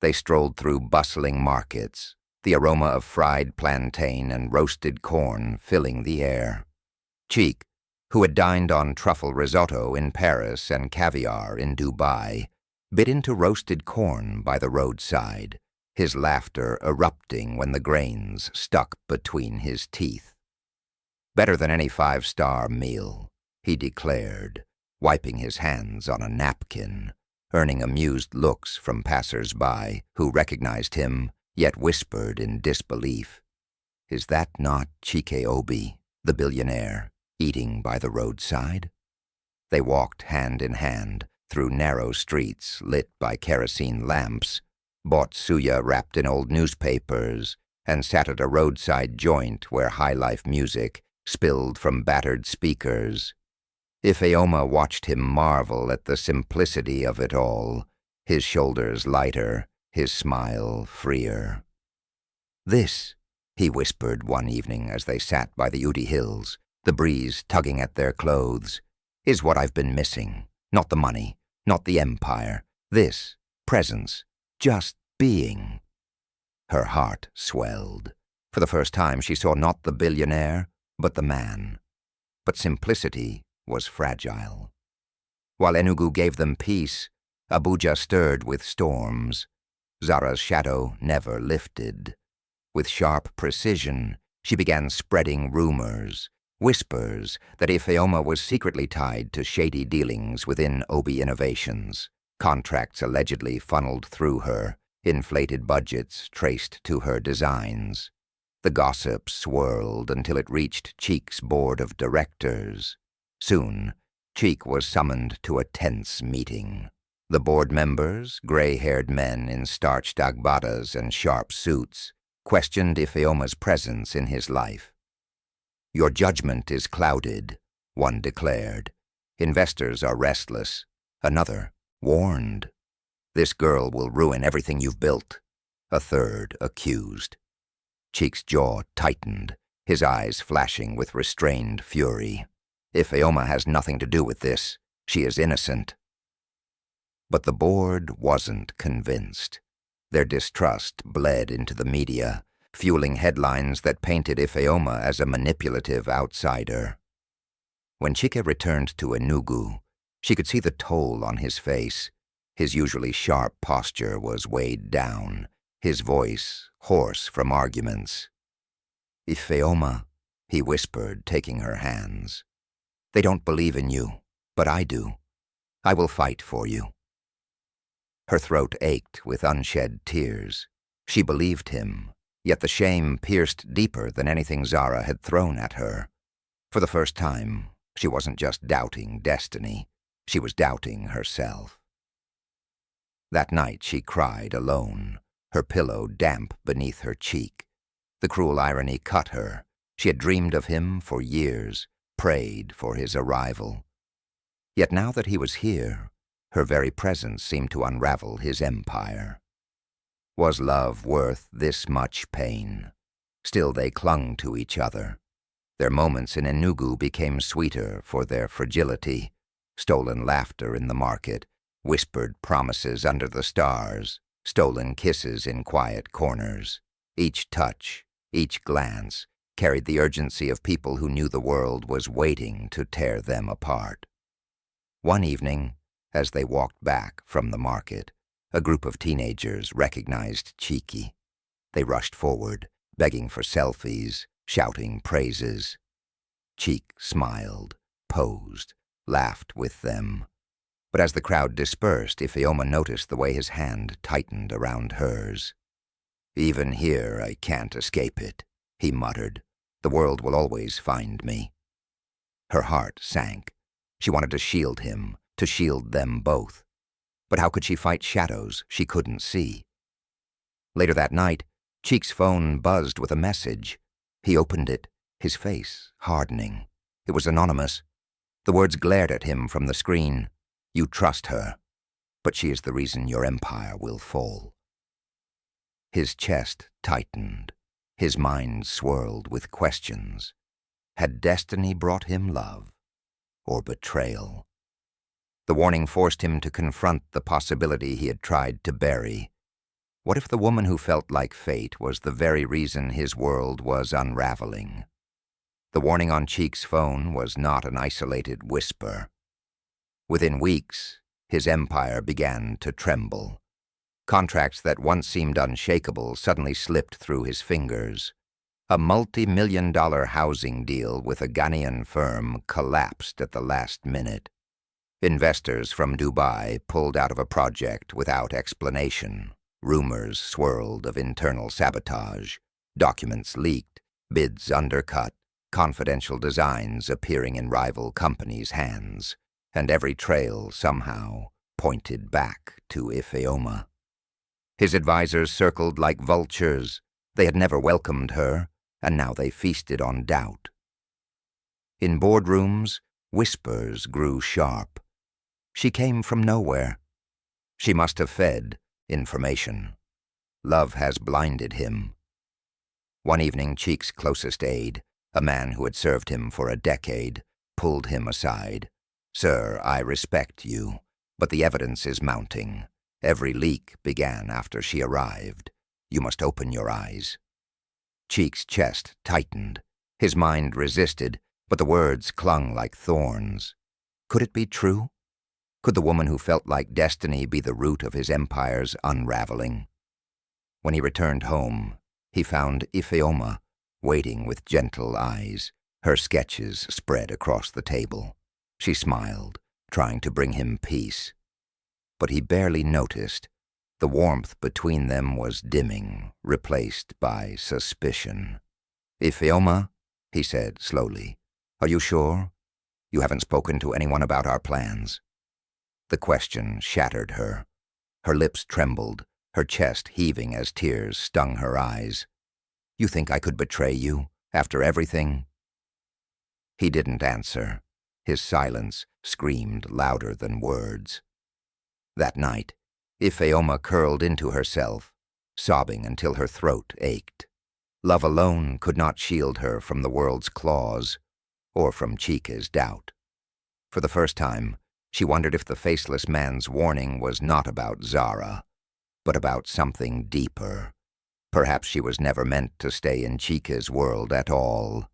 They strolled through bustling markets, the aroma of fried plantain and roasted corn filling the air. Chike, who had dined on truffle risotto in Paris and caviar in Dubai, bit into roasted corn by the roadside, his laughter erupting when the grains stuck between his teeth. "Better than any five-star meal," he declared, wiping his hands on a napkin, earning amused looks from passers-by who recognized him, yet whispered in disbelief. Is that not Chike Obi, the billionaire, eating by the roadside? They walked hand in hand through narrow streets lit by kerosene lamps, bought suya wrapped in old newspapers, and sat at a roadside joint where high-life music spilled from battered speakers. Ifeoma watched him marvel at the simplicity of it all, his shoulders lighter, his smile freer. "This," he whispered one evening as they sat by the Udi Hills, the breeze tugging at their clothes, "is what I've been missing. Not the money, not the empire. This, presence, just being." Her heart swelled. For the first time, she saw not the billionaire, but the man. But simplicity was fragile. While Enugu gave them peace, Abuja stirred with storms. Zara's shadow never lifted. With sharp precision, she began spreading rumors, whispers that Ifeoma was secretly tied to shady dealings within Obi Innovations, contracts allegedly funneled through her, inflated budgets traced to her designs. The gossip swirled until it reached Chike's board of directors. Soon, Chike was summoned to a tense meeting. The board members, gray-haired men in starched agbadas and sharp suits, questioned Ifeoma's presence in his life. "Your judgment is clouded," one declared. "Investors are restless." Another warned. "This girl will ruin everything you've built," a third accused. Chike's jaw tightened, his eyes flashing with restrained fury. "Ifeoma has nothing to do with this. She is innocent." But the board wasn't convinced. Their distrust bled into the media, fueling headlines that painted Ifeoma as a manipulative outsider. When Chike returned to Enugu, she could see the toll on his face. His usually sharp posture was weighed down, his voice hoarse from arguments. "Ifeoma," he whispered, taking her hands. "They don't believe in you, but I do. I will fight for you." Her throat ached with unshed tears. She believed him, yet the shame pierced deeper than anything Zara had thrown at her. For the first time, she wasn't just doubting destiny, she was doubting herself. That night she cried alone, her pillow damp beneath her cheek. The cruel irony cut her. She had dreamed of him for years, prayed for his arrival. Yet now that he was here, her very presence seemed to unravel his empire. Was love worth this much pain? Still they clung to each other. Their moments in Enugu became sweeter for their fragility. Stolen laughter in the market, whispered promises under the stars, stolen kisses in quiet corners. Each touch, each glance, carried the urgency of people who knew the world was waiting to tear them apart. One evening, as they walked back from the market, a group of teenagers recognized Chike. They rushed forward, begging for selfies, shouting praises. Chike smiled, posed, laughed with them. But as the crowd dispersed, Ifeoma noticed the way his hand tightened around hers. "Even here I can't escape it," he muttered. "The world will always find me." Her heart sank. She wanted to shield him, to shield them both. But how could she fight shadows she couldn't see? Later that night, Chike's phone buzzed with a message. He opened it, his face hardening. It was anonymous. The words glared at him from the screen. "You trust her, but she is the reason your empire will fall." His chest tightened. His mind swirled with questions. Had destiny brought him love or betrayal? The warning forced him to confront the possibility he had tried to bury. What if the woman who felt like fate was the very reason his world was unraveling? The warning on Chike's phone was not an isolated whisper. Within weeks, his empire began to tremble. Contracts that once seemed unshakable suddenly slipped through his fingers. A multi-million-dollar housing deal with a Ghanaian firm collapsed at the last minute. Investors from Dubai pulled out of a project without explanation. Rumors swirled of internal sabotage. Documents leaked, bids undercut, confidential designs appearing in rival companies' hands. And every trail somehow pointed back to Ifeoma. His advisors circled like vultures. They had never welcomed her, and now they feasted on doubt. In boardrooms, whispers grew sharp. She came from nowhere. She must have fed information. Love has blinded him. One evening, Chike's closest aide, a man who had served him for a decade, pulled him aside. "Sir, I respect you, but the evidence is mounting. Every leak began after she arrived. You must open your eyes." Cheek's chest tightened. His mind resisted, but the words clung like thorns. Could it be true? Could the woman who felt like destiny be the root of his empire's unraveling? When he returned home, he found Ifeoma waiting with gentle eyes, her sketches spread across the table. She smiled, trying to bring him peace. But he barely noticed. The warmth between them was dimming, replaced by suspicion. "Ifeoma," he said slowly, "are you sure? You haven't spoken to anyone about our plans?" The question shattered her. Her lips trembled, her chest heaving as tears stung her eyes. "You think I could betray you, after everything?" He didn't answer. His silence screamed louder than words. That night, Ifeoma curled into herself, sobbing until her throat ached. Love alone could not shield her from the world's claws, or from Chike's doubt. For the first time, she wondered if the faceless man's warning was not about Zara, but about something deeper. Perhaps she was never meant to stay in Chike's world at all.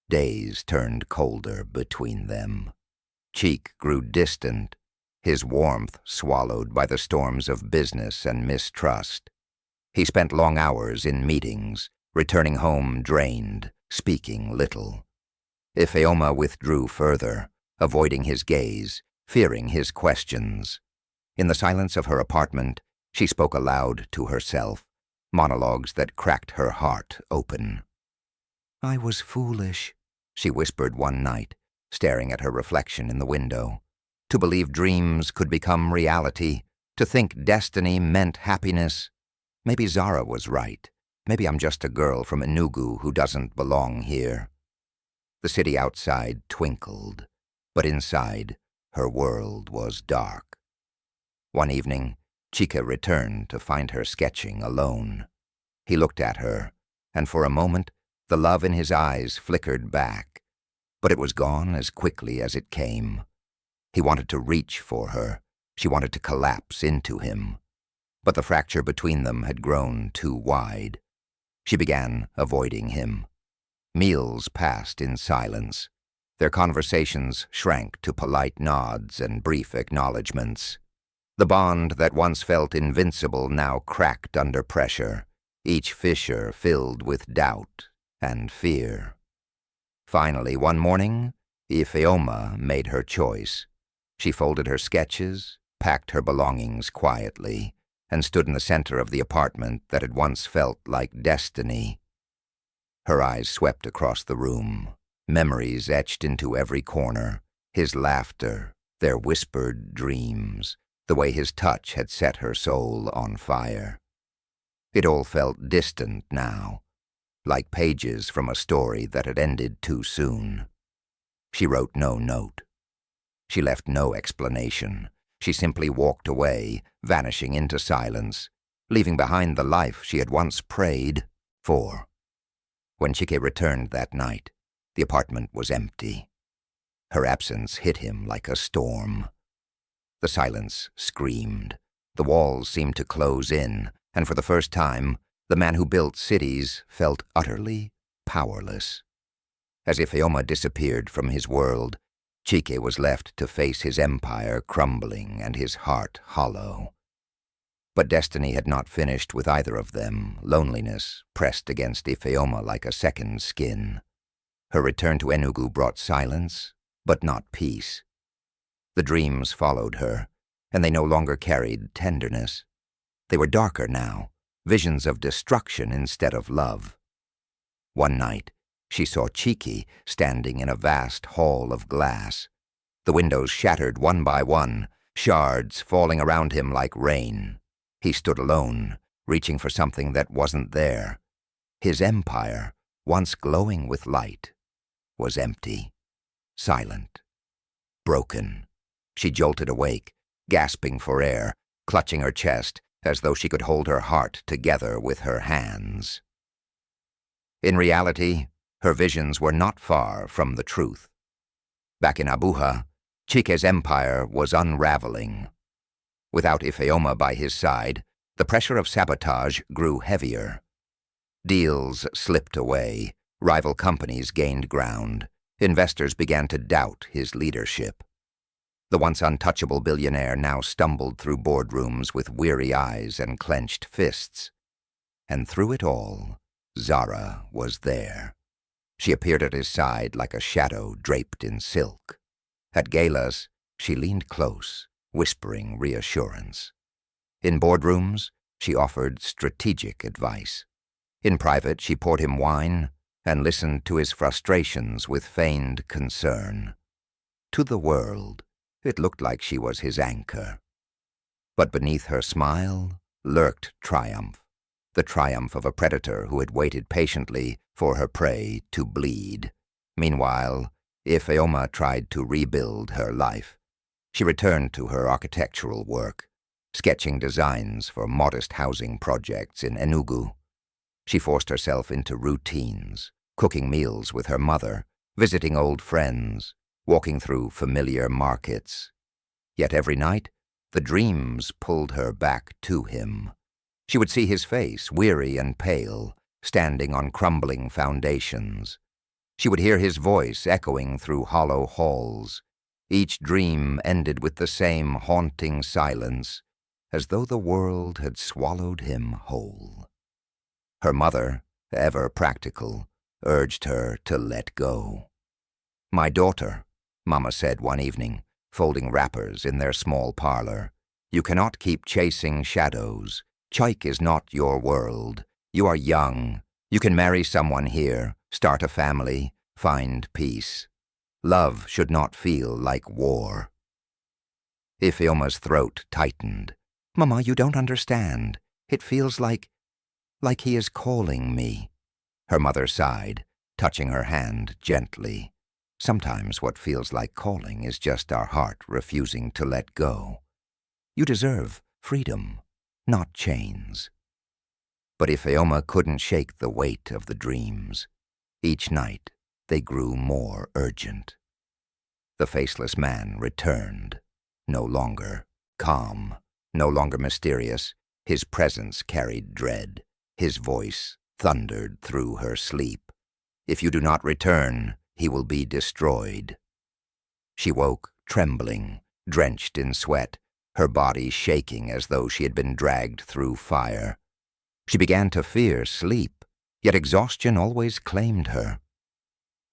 Days turned colder between them. Chike grew distant, his warmth swallowed by the storms of business and mistrust. He spent long hours in meetings, returning home drained, speaking little. Ifeoma withdrew further, avoiding his gaze, fearing his questions. In the silence of her apartment, she spoke aloud to herself, monologues that cracked her heart open. "I was foolish," she whispered one night, staring at her reflection in the window. "To believe dreams could become reality, to think destiny meant happiness. Maybe Zara was right. Maybe I'm just a girl from Enugu who doesn't belong here." The city outside twinkled, but inside, her world was dark. One evening, Chike returned to find her sketching alone. He looked at her, and for a moment, the love in his eyes flickered back, but it was gone as quickly as it came. He wanted to reach for her. She wanted to collapse into him. But the fracture between them had grown too wide. She began avoiding him. Meals passed in silence. Their conversations shrank to polite nods and brief acknowledgments. The bond that once felt invincible now cracked under pressure, each fissure filled with doubt and fear. Finally, one morning, Ifeoma made her choice. She folded her sketches, packed her belongings quietly, and stood in the center of the apartment that had once felt like destiny. Her eyes swept across the room, memories etched into every corner, his laughter, their whispered dreams, the way his touch had set her soul on fire. It all felt distant now, like pages from a story that had ended too soon. She wrote no note. She left no explanation. She simply walked away, vanishing into silence, leaving behind the life she had once prayed for. When Chike returned that night, the apartment was empty. Her absence hit him like a storm. The silence screamed. The walls seemed to close in, and for the first time, the man who built cities felt utterly powerless. As Ifeoma disappeared from his world, Chike was left to face his empire crumbling and his heart hollow. But destiny had not finished with either of them. Loneliness pressed against Ifeoma like a second skin. Her return to Enugu brought silence, but not peace. The dreams followed her, and they no longer carried tenderness. They were darker now, visions of destruction instead of love. One night, she saw Chike standing in a vast hall of glass. The windows shattered one by one, shards falling around him like rain. He stood alone, reaching for something that wasn't there. His empire, once glowing with light, was empty, silent, broken. She jolted awake, gasping for air, clutching her chest as though she could hold her heart together with her hands. In reality, her visions were not far from the truth. Back in Abuja, Chike's empire was unraveling. Without Ifeoma by his side, the pressure of sabotage grew heavier. Deals slipped away, rival companies gained ground, investors began to doubt his leadership. The once untouchable billionaire now stumbled through boardrooms with weary eyes and clenched fists. And through it all, Zara was there. She appeared at his side like a shadow draped in silk. At galas, she leaned close, whispering reassurance. In boardrooms, she offered strategic advice. In private, she poured him wine and listened to his frustrations with feigned concern. To the world, it looked like she was his anchor. But beneath her smile lurked triumph, the triumph of a predator who had waited patiently for her prey to bleed. Meanwhile, Ifeoma tried to rebuild her life. She returned to her architectural work, sketching designs for modest housing projects in Enugu. She forced herself into routines, cooking meals with her mother, visiting old friends, walking through familiar markets. Yet every night, the dreams pulled her back to him. She would see his face, weary and pale, standing on crumbling foundations. She would hear his voice echoing through hollow halls. Each dream ended with the same haunting silence, as though the world had swallowed him whole. Her mother, ever practical, urged her to let go. "My daughter," Mama said one evening, folding wrappers in their small parlor, "you cannot keep chasing shadows. Chike is not your world. You are young. You can marry someone here, start a family, find peace. Love should not feel like war." Ifeoma's throat tightened. "Mama, you don't understand. It feels like he is calling me." Her mother sighed, touching her hand gently. "Sometimes what feels like calling is just our heart refusing to let go. You deserve freedom, not chains." But Ifeoma couldn't shake the weight of the dreams. Each night, they grew more urgent. The faceless man returned, no longer calm, no longer mysterious. His presence carried dread. His voice thundered through her sleep. "If you do not return, he will be destroyed." She woke, trembling, drenched in sweat, her body shaking as though she had been dragged through fire. She began to fear sleep, yet exhaustion always claimed her.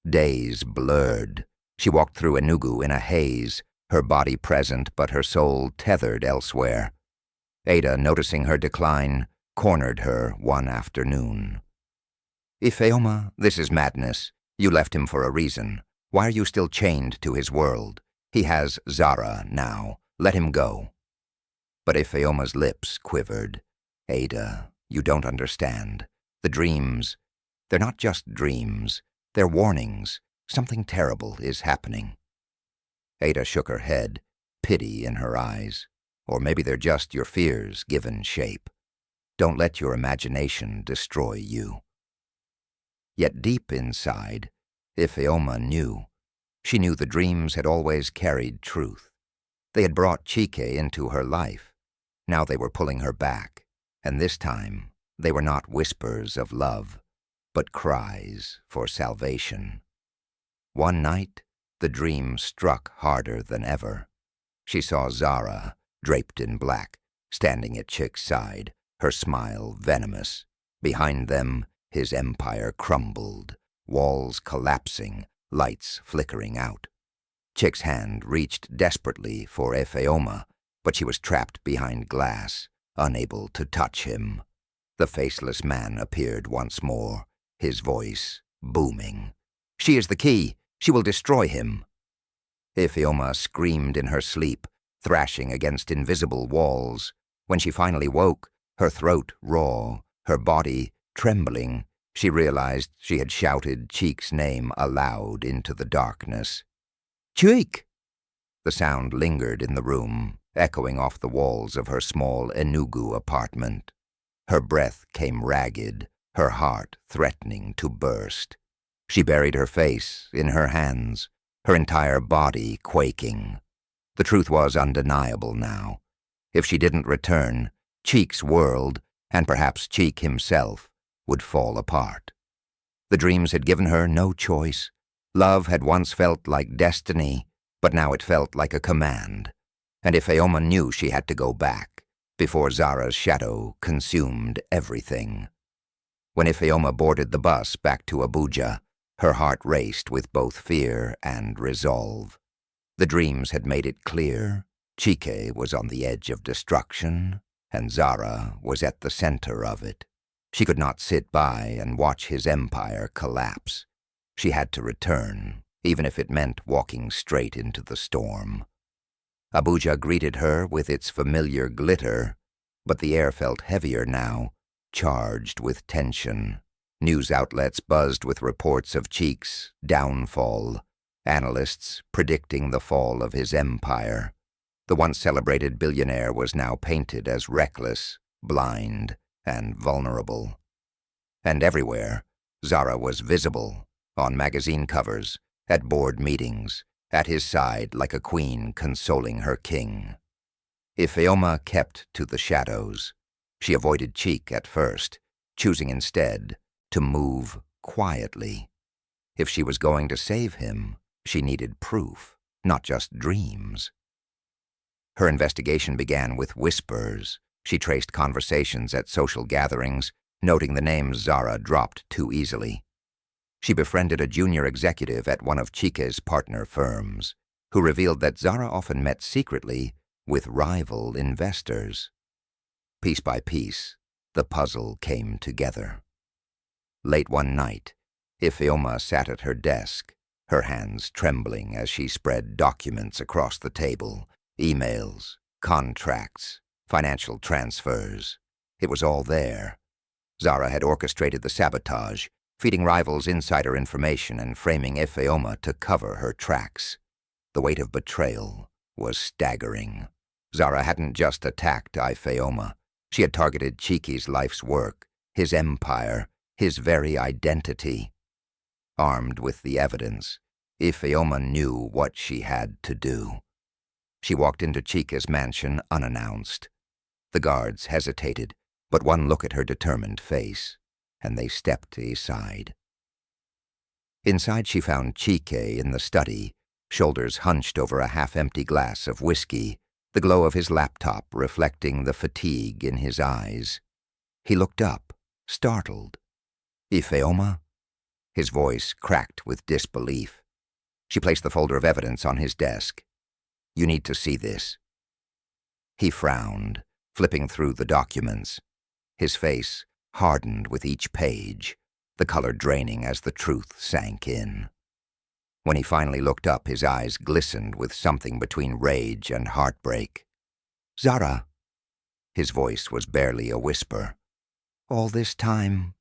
Days blurred. She walked through Enugu in a haze, her body present but her soul tethered elsewhere. Ada, noticing her decline, cornered her one afternoon. "Ifeoma, this is madness. You left him for a reason. Why are you still chained to his world? He has Zara now. Let him go." But Ifeoma's lips quivered. "Ada, you don't understand. The dreams, they're not just dreams. They're warnings. Something terrible is happening." Ada shook her head, pity in her eyes. "Or maybe they're just your fears given shape. Don't let your imagination destroy you." Yet deep inside, Ifeoma knew. She knew the dreams had always carried truth. They had brought Chike into her life. Now they were pulling her back, and this time they were not whispers of love, but cries for salvation. One night, the dream struck harder than ever. She saw Zara, draped in black, standing at Chike's side, her smile venomous. Behind them, his empire crumbled, walls collapsing, lights flickering out. Chike's hand reached desperately for Ifeoma, but she was trapped behind glass, unable to touch him. The faceless man appeared once more, his voice booming. "She is the key. She will destroy him." Ifeoma screamed in her sleep, thrashing against invisible walls. When she finally woke, her throat raw, her body trembling, she realized she had shouted Chike's name aloud into the darkness. "Chike!" The sound lingered in the room, echoing off the walls of her small Enugu apartment. Her breath came ragged, her heart threatening to burst. She buried her face in her hands, her entire body quaking. The truth was undeniable now. If she didn't return, Chike's world, and perhaps Chike himself, would fall apart. The dreams had given her no choice. Love had once felt like destiny, but now it felt like a command. And Ifeoma knew she had to go back, before Zara's shadow consumed everything. When Ifeoma boarded the bus back to Abuja, her heart raced with both fear and resolve. The dreams had made it clear Chike was on the edge of destruction, and Zara was at the center of it. She could not sit by and watch his empire collapse. She had to return, even if it meant walking straight into the storm. Abuja greeted her with its familiar glitter, but the air felt heavier now, charged with tension. News outlets buzzed with reports of Chike's downfall, analysts predicting the fall of his empire. The once celebrated billionaire was now painted as reckless, blind, and vulnerable. And everywhere, Zara was visible, on magazine covers, at board meetings, at his side like a queen consoling her king. Ifeoma kept to the shadows. She avoided Chike at first, choosing instead to move quietly. If she was going to save him, she needed proof, not just dreams. Her investigation began with whispers. She traced conversations at social gatherings, noting the names Zara dropped too easily. She befriended a junior executive at one of Chike's partner firms, who revealed that Zara often met secretly with rival investors. Piece by piece, the puzzle came together. Late one night, Ifeoma sat at her desk, her hands trembling as she spread documents across the table, emails, contracts, financial transfers. It was all there. Zara had orchestrated the sabotage, feeding rivals insider information and framing Ifeoma to cover her tracks. The weight of betrayal was staggering. Zara hadn't just attacked Ifeoma. She had targeted Chike's life's work, his empire, his very identity. Armed with the evidence, Ifeoma knew what she had to do. She walked into Chike's mansion unannounced. The guards hesitated, but one look at her determined face, and they stepped aside. Inside she found Chike in the study, shoulders hunched over a half-empty glass of whiskey, the glow of his laptop reflecting the fatigue in his eyes. He looked up, startled. "Ifeoma?" His voice cracked with disbelief. She placed the folder of evidence on his desk. "You need to see this." He frowned, flipping through the documents. His face hardened with each page, the color draining as the truth sank in. When he finally looked up, his eyes glistened with something between rage and heartbreak. "Zara." His voice was barely a whisper. "All this time?"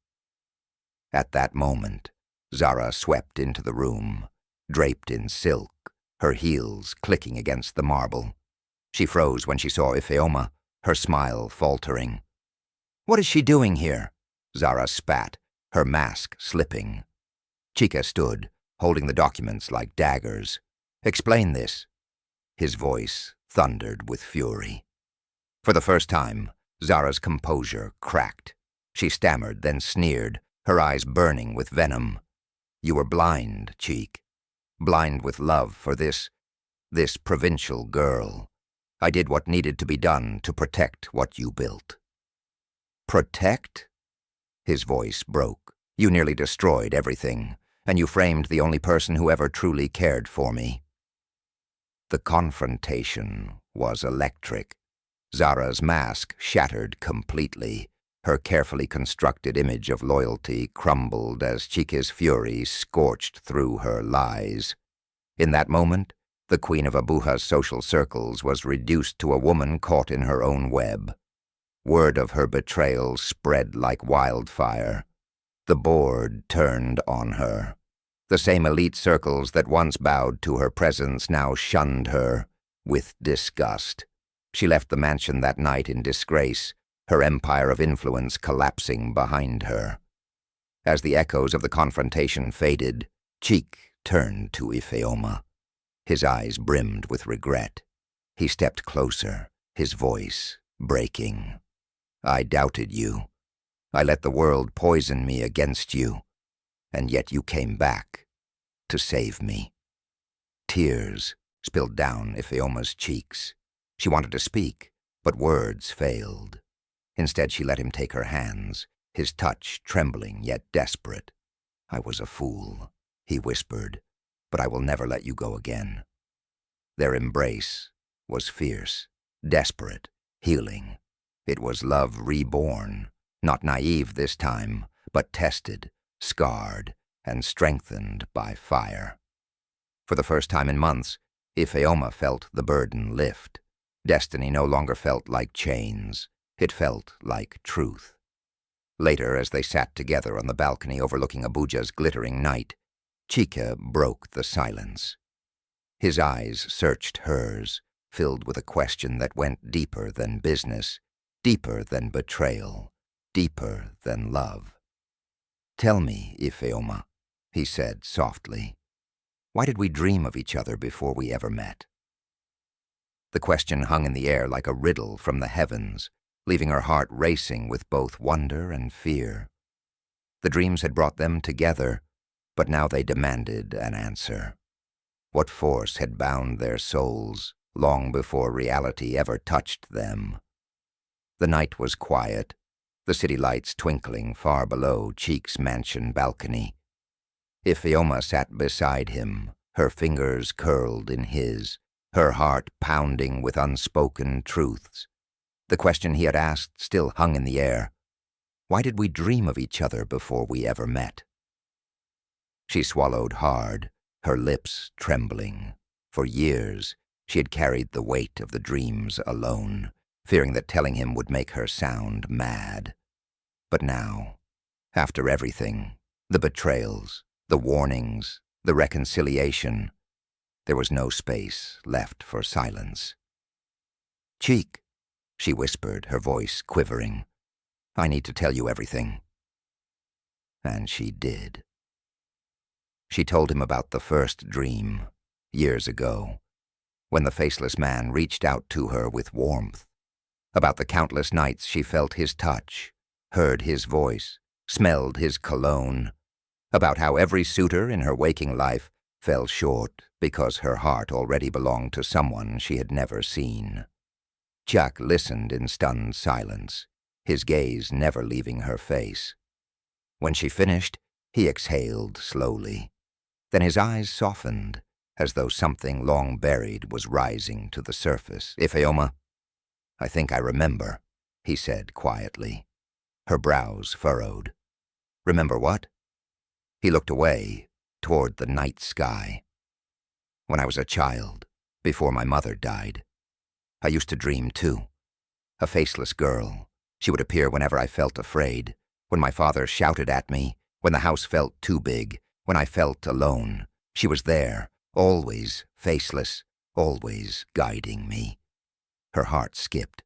At that moment, Zara swept into the room, draped in silk, her heels clicking against the marble. She froze when she saw Ifeoma, her smile faltering. "What is she doing here?" Zara spat, her mask slipping. Chike stood, holding the documents like daggers. "Explain this." His voice thundered with fury. For the first time, Zara's composure cracked. She stammered, then sneered, her eyes burning with venom. "You were blind, Chike. Blind with love for this provincial girl. I did what needed to be done to protect what you built." "Protect?" His voice broke. "You nearly destroyed everything, and you framed the only person who ever truly cared for me." The confrontation was electric. Zara's mask shattered completely. Her carefully constructed image of loyalty crumbled as Chike's fury scorched through her lies. In that moment, the queen of Abuja's social circles was reduced to a woman caught in her own web. Word of her betrayal spread like wildfire. The board turned on her. The same elite circles that once bowed to her presence now shunned her with disgust. She left the mansion that night in disgrace, her empire of influence collapsing behind her. As the echoes of the confrontation faded, Chike turned to Ifeoma. His eyes brimmed with regret. He stepped closer, his voice breaking. "I doubted you. I let the world poison me against you, and yet you came back to save me." Tears spilled down Ifeoma's cheeks. She wanted to speak, but words failed. Instead, she let him take her hands, his touch trembling yet desperate. "I was a fool," he whispered, "but I will never let you go again." Their embrace was fierce, desperate, healing. It was love reborn, not naive this time, but tested, scarred, and strengthened by fire. For the first time in months, Ifeoma felt the burden lift. Destiny no longer felt like chains. It felt like truth. Later, as they sat together on the balcony overlooking Abuja's glittering night, Chike broke the silence. His eyes searched hers, filled with a question that went deeper than business, deeper than betrayal, deeper than love. "Tell me, Ifeoma," he said softly, "why did we dream of each other before we ever met?" The question hung in the air like a riddle from the heavens, leaving her heart racing with both wonder and fear. The dreams had brought them together, but now they demanded an answer. What force had bound their souls long before reality ever touched them? The night was quiet, the city lights twinkling far below Chike's mansion balcony. Ifeoma sat beside him, her fingers curled in his, her heart pounding with unspoken truths. The question he had asked still hung in the air. Why did we dream of each other before we ever met? She swallowed hard, her lips trembling. For years, she had carried the weight of the dreams alone, fearing that telling him would make her sound mad. But now, after everything, the betrayals, the warnings, the reconciliation, there was no space left for silence. "Chike," she whispered, her voice quivering, "I need to tell you everything." And she did. She told him about the first dream, years ago, when the faceless man reached out to her with warmth, about the countless nights she felt his touch, heard his voice, smelled his cologne, about how every suitor in her waking life fell short because her heart already belonged to someone she had never seen. Chike listened in stunned silence, his gaze never leaving her face. When she finished, he exhaled slowly. Then his eyes softened, as though something long buried was rising to the surface. "Ifeoma, I think I remember," he said quietly. Her brows furrowed. "Remember what?" He looked away, toward the night sky. "When I was a child, before my mother died, I used to dream too. A faceless girl. She would appear whenever I felt afraid, when my father shouted at me, when the house felt too big, when I felt alone. She was there, always faceless, always guiding me." Her heart skipped.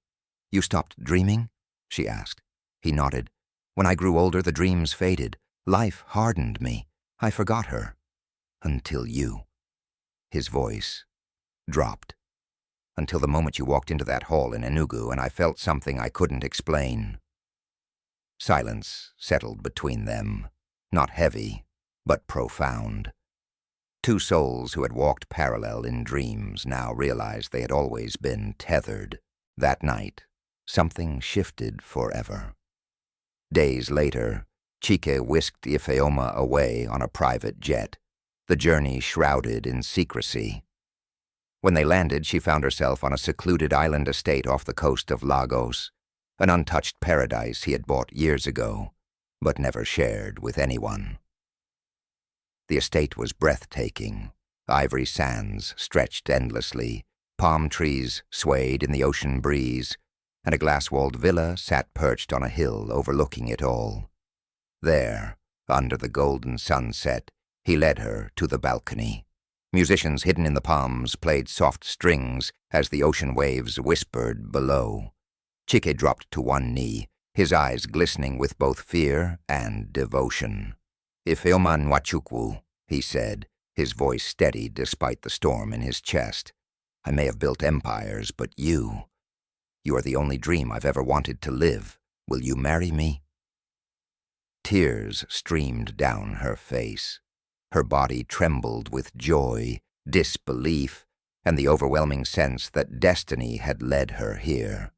"You stopped dreaming?" she asked. He nodded. "When I grew older, the dreams faded. Life hardened me. I forgot her. Until you." His voice dropped. "Until the moment you walked into that hall in Enugu and I felt something I couldn't explain." Silence settled between them, not heavy, but profound. Two souls who had walked parallel in dreams now realized they had always been tethered. That night, something shifted forever. Days later, Chike whisked Ifeoma away on a private jet, the journey shrouded in secrecy. When they landed, she found herself on a secluded island estate off the coast of Lagos, an untouched paradise he had bought years ago, but never shared with anyone. The estate was breathtaking. Ivory sands stretched endlessly, palm trees swayed in the ocean breeze, and a glass-walled villa sat perched on a hill overlooking it all. There, under the golden sunset, he led her to the balcony. Musicians hidden in the palms played soft strings as the ocean waves whispered below. Chike dropped to one knee, his eyes glistening with both fear and devotion. "Ifeoma Nwachukwu," he said, his voice steady despite the storm in his chest. "I may have built empires, but you are the only dream I've ever wanted to live. Will you marry me?" Tears streamed down her face. Her body trembled with joy, disbelief, and the overwhelming sense that destiny had led her here.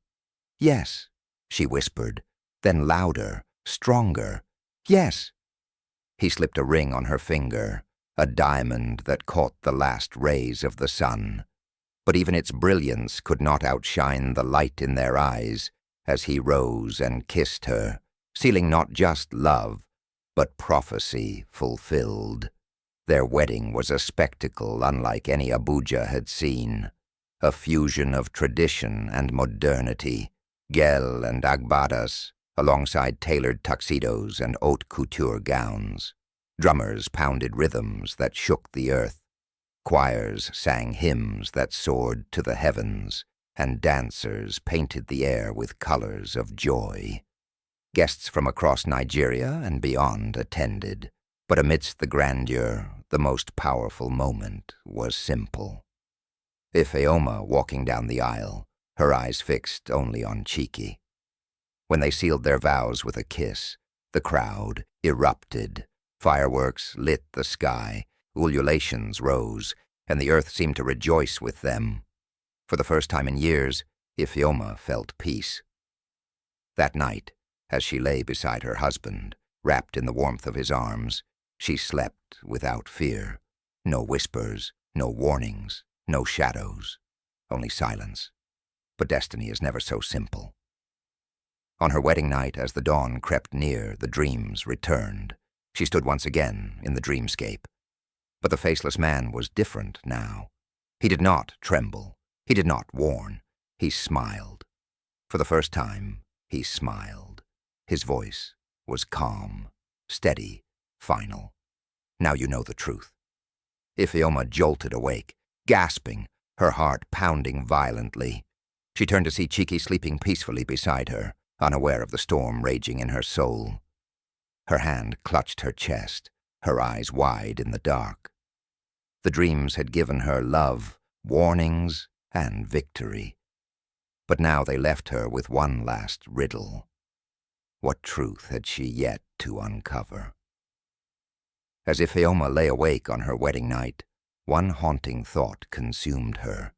"Yes," she whispered, then louder, stronger. "Yes." He slipped a ring on her finger, a diamond that caught the last rays of the sun. But even its brilliance could not outshine the light in their eyes as he rose and kissed her, sealing not just love, but prophecy fulfilled. Their wedding was a spectacle unlike any Abuja had seen, a fusion of tradition and modernity, gel and agbadas, alongside tailored tuxedos and haute couture gowns. Drummers pounded rhythms that shook the earth. Choirs sang hymns that soared to the heavens, and dancers painted the air with colors of joy. Guests from across Nigeria and beyond attended, but amidst the grandeur, the most powerful moment was simple. Ifeoma walking down the aisle, her eyes fixed only on Chike. When they sealed their vows with a kiss, the crowd erupted. Fireworks lit the sky, ululations rose, and the earth seemed to rejoice with them. For the first time in years, Ifeoma felt peace. That night, as she lay beside her husband, wrapped in the warmth of his arms, she slept without fear. No whispers, no warnings, no shadows, only silence. But destiny is never so simple. On her wedding night, as the dawn crept near, the dreams returned. She stood once again in the dreamscape. But the faceless man was different now. He did not tremble. He did not warn. He smiled. For the first time, he smiled. His voice was calm, steady, final. "Now you know the truth." Ifeoma jolted awake, gasping, her heart pounding violently. She turned to see Chike sleeping peacefully beside her, unaware of the storm raging in her soul. Her hand clutched her chest, her eyes wide in the dark. The dreams had given her love, warnings, and victory. But now they left her with one last riddle. What truth had she yet to uncover? As Ifeoma lay awake on her wedding night, one haunting thought consumed her.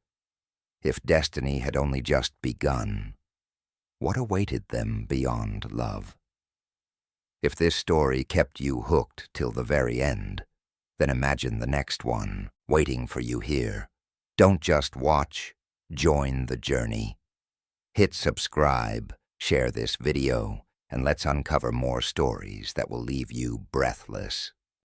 If destiny had only just begun, what awaited them beyond love? If this story kept you hooked till the very end, then imagine the next one waiting for you here. Don't just watch, join the journey. Hit subscribe, share this video, and let's uncover more stories that will leave you breathless.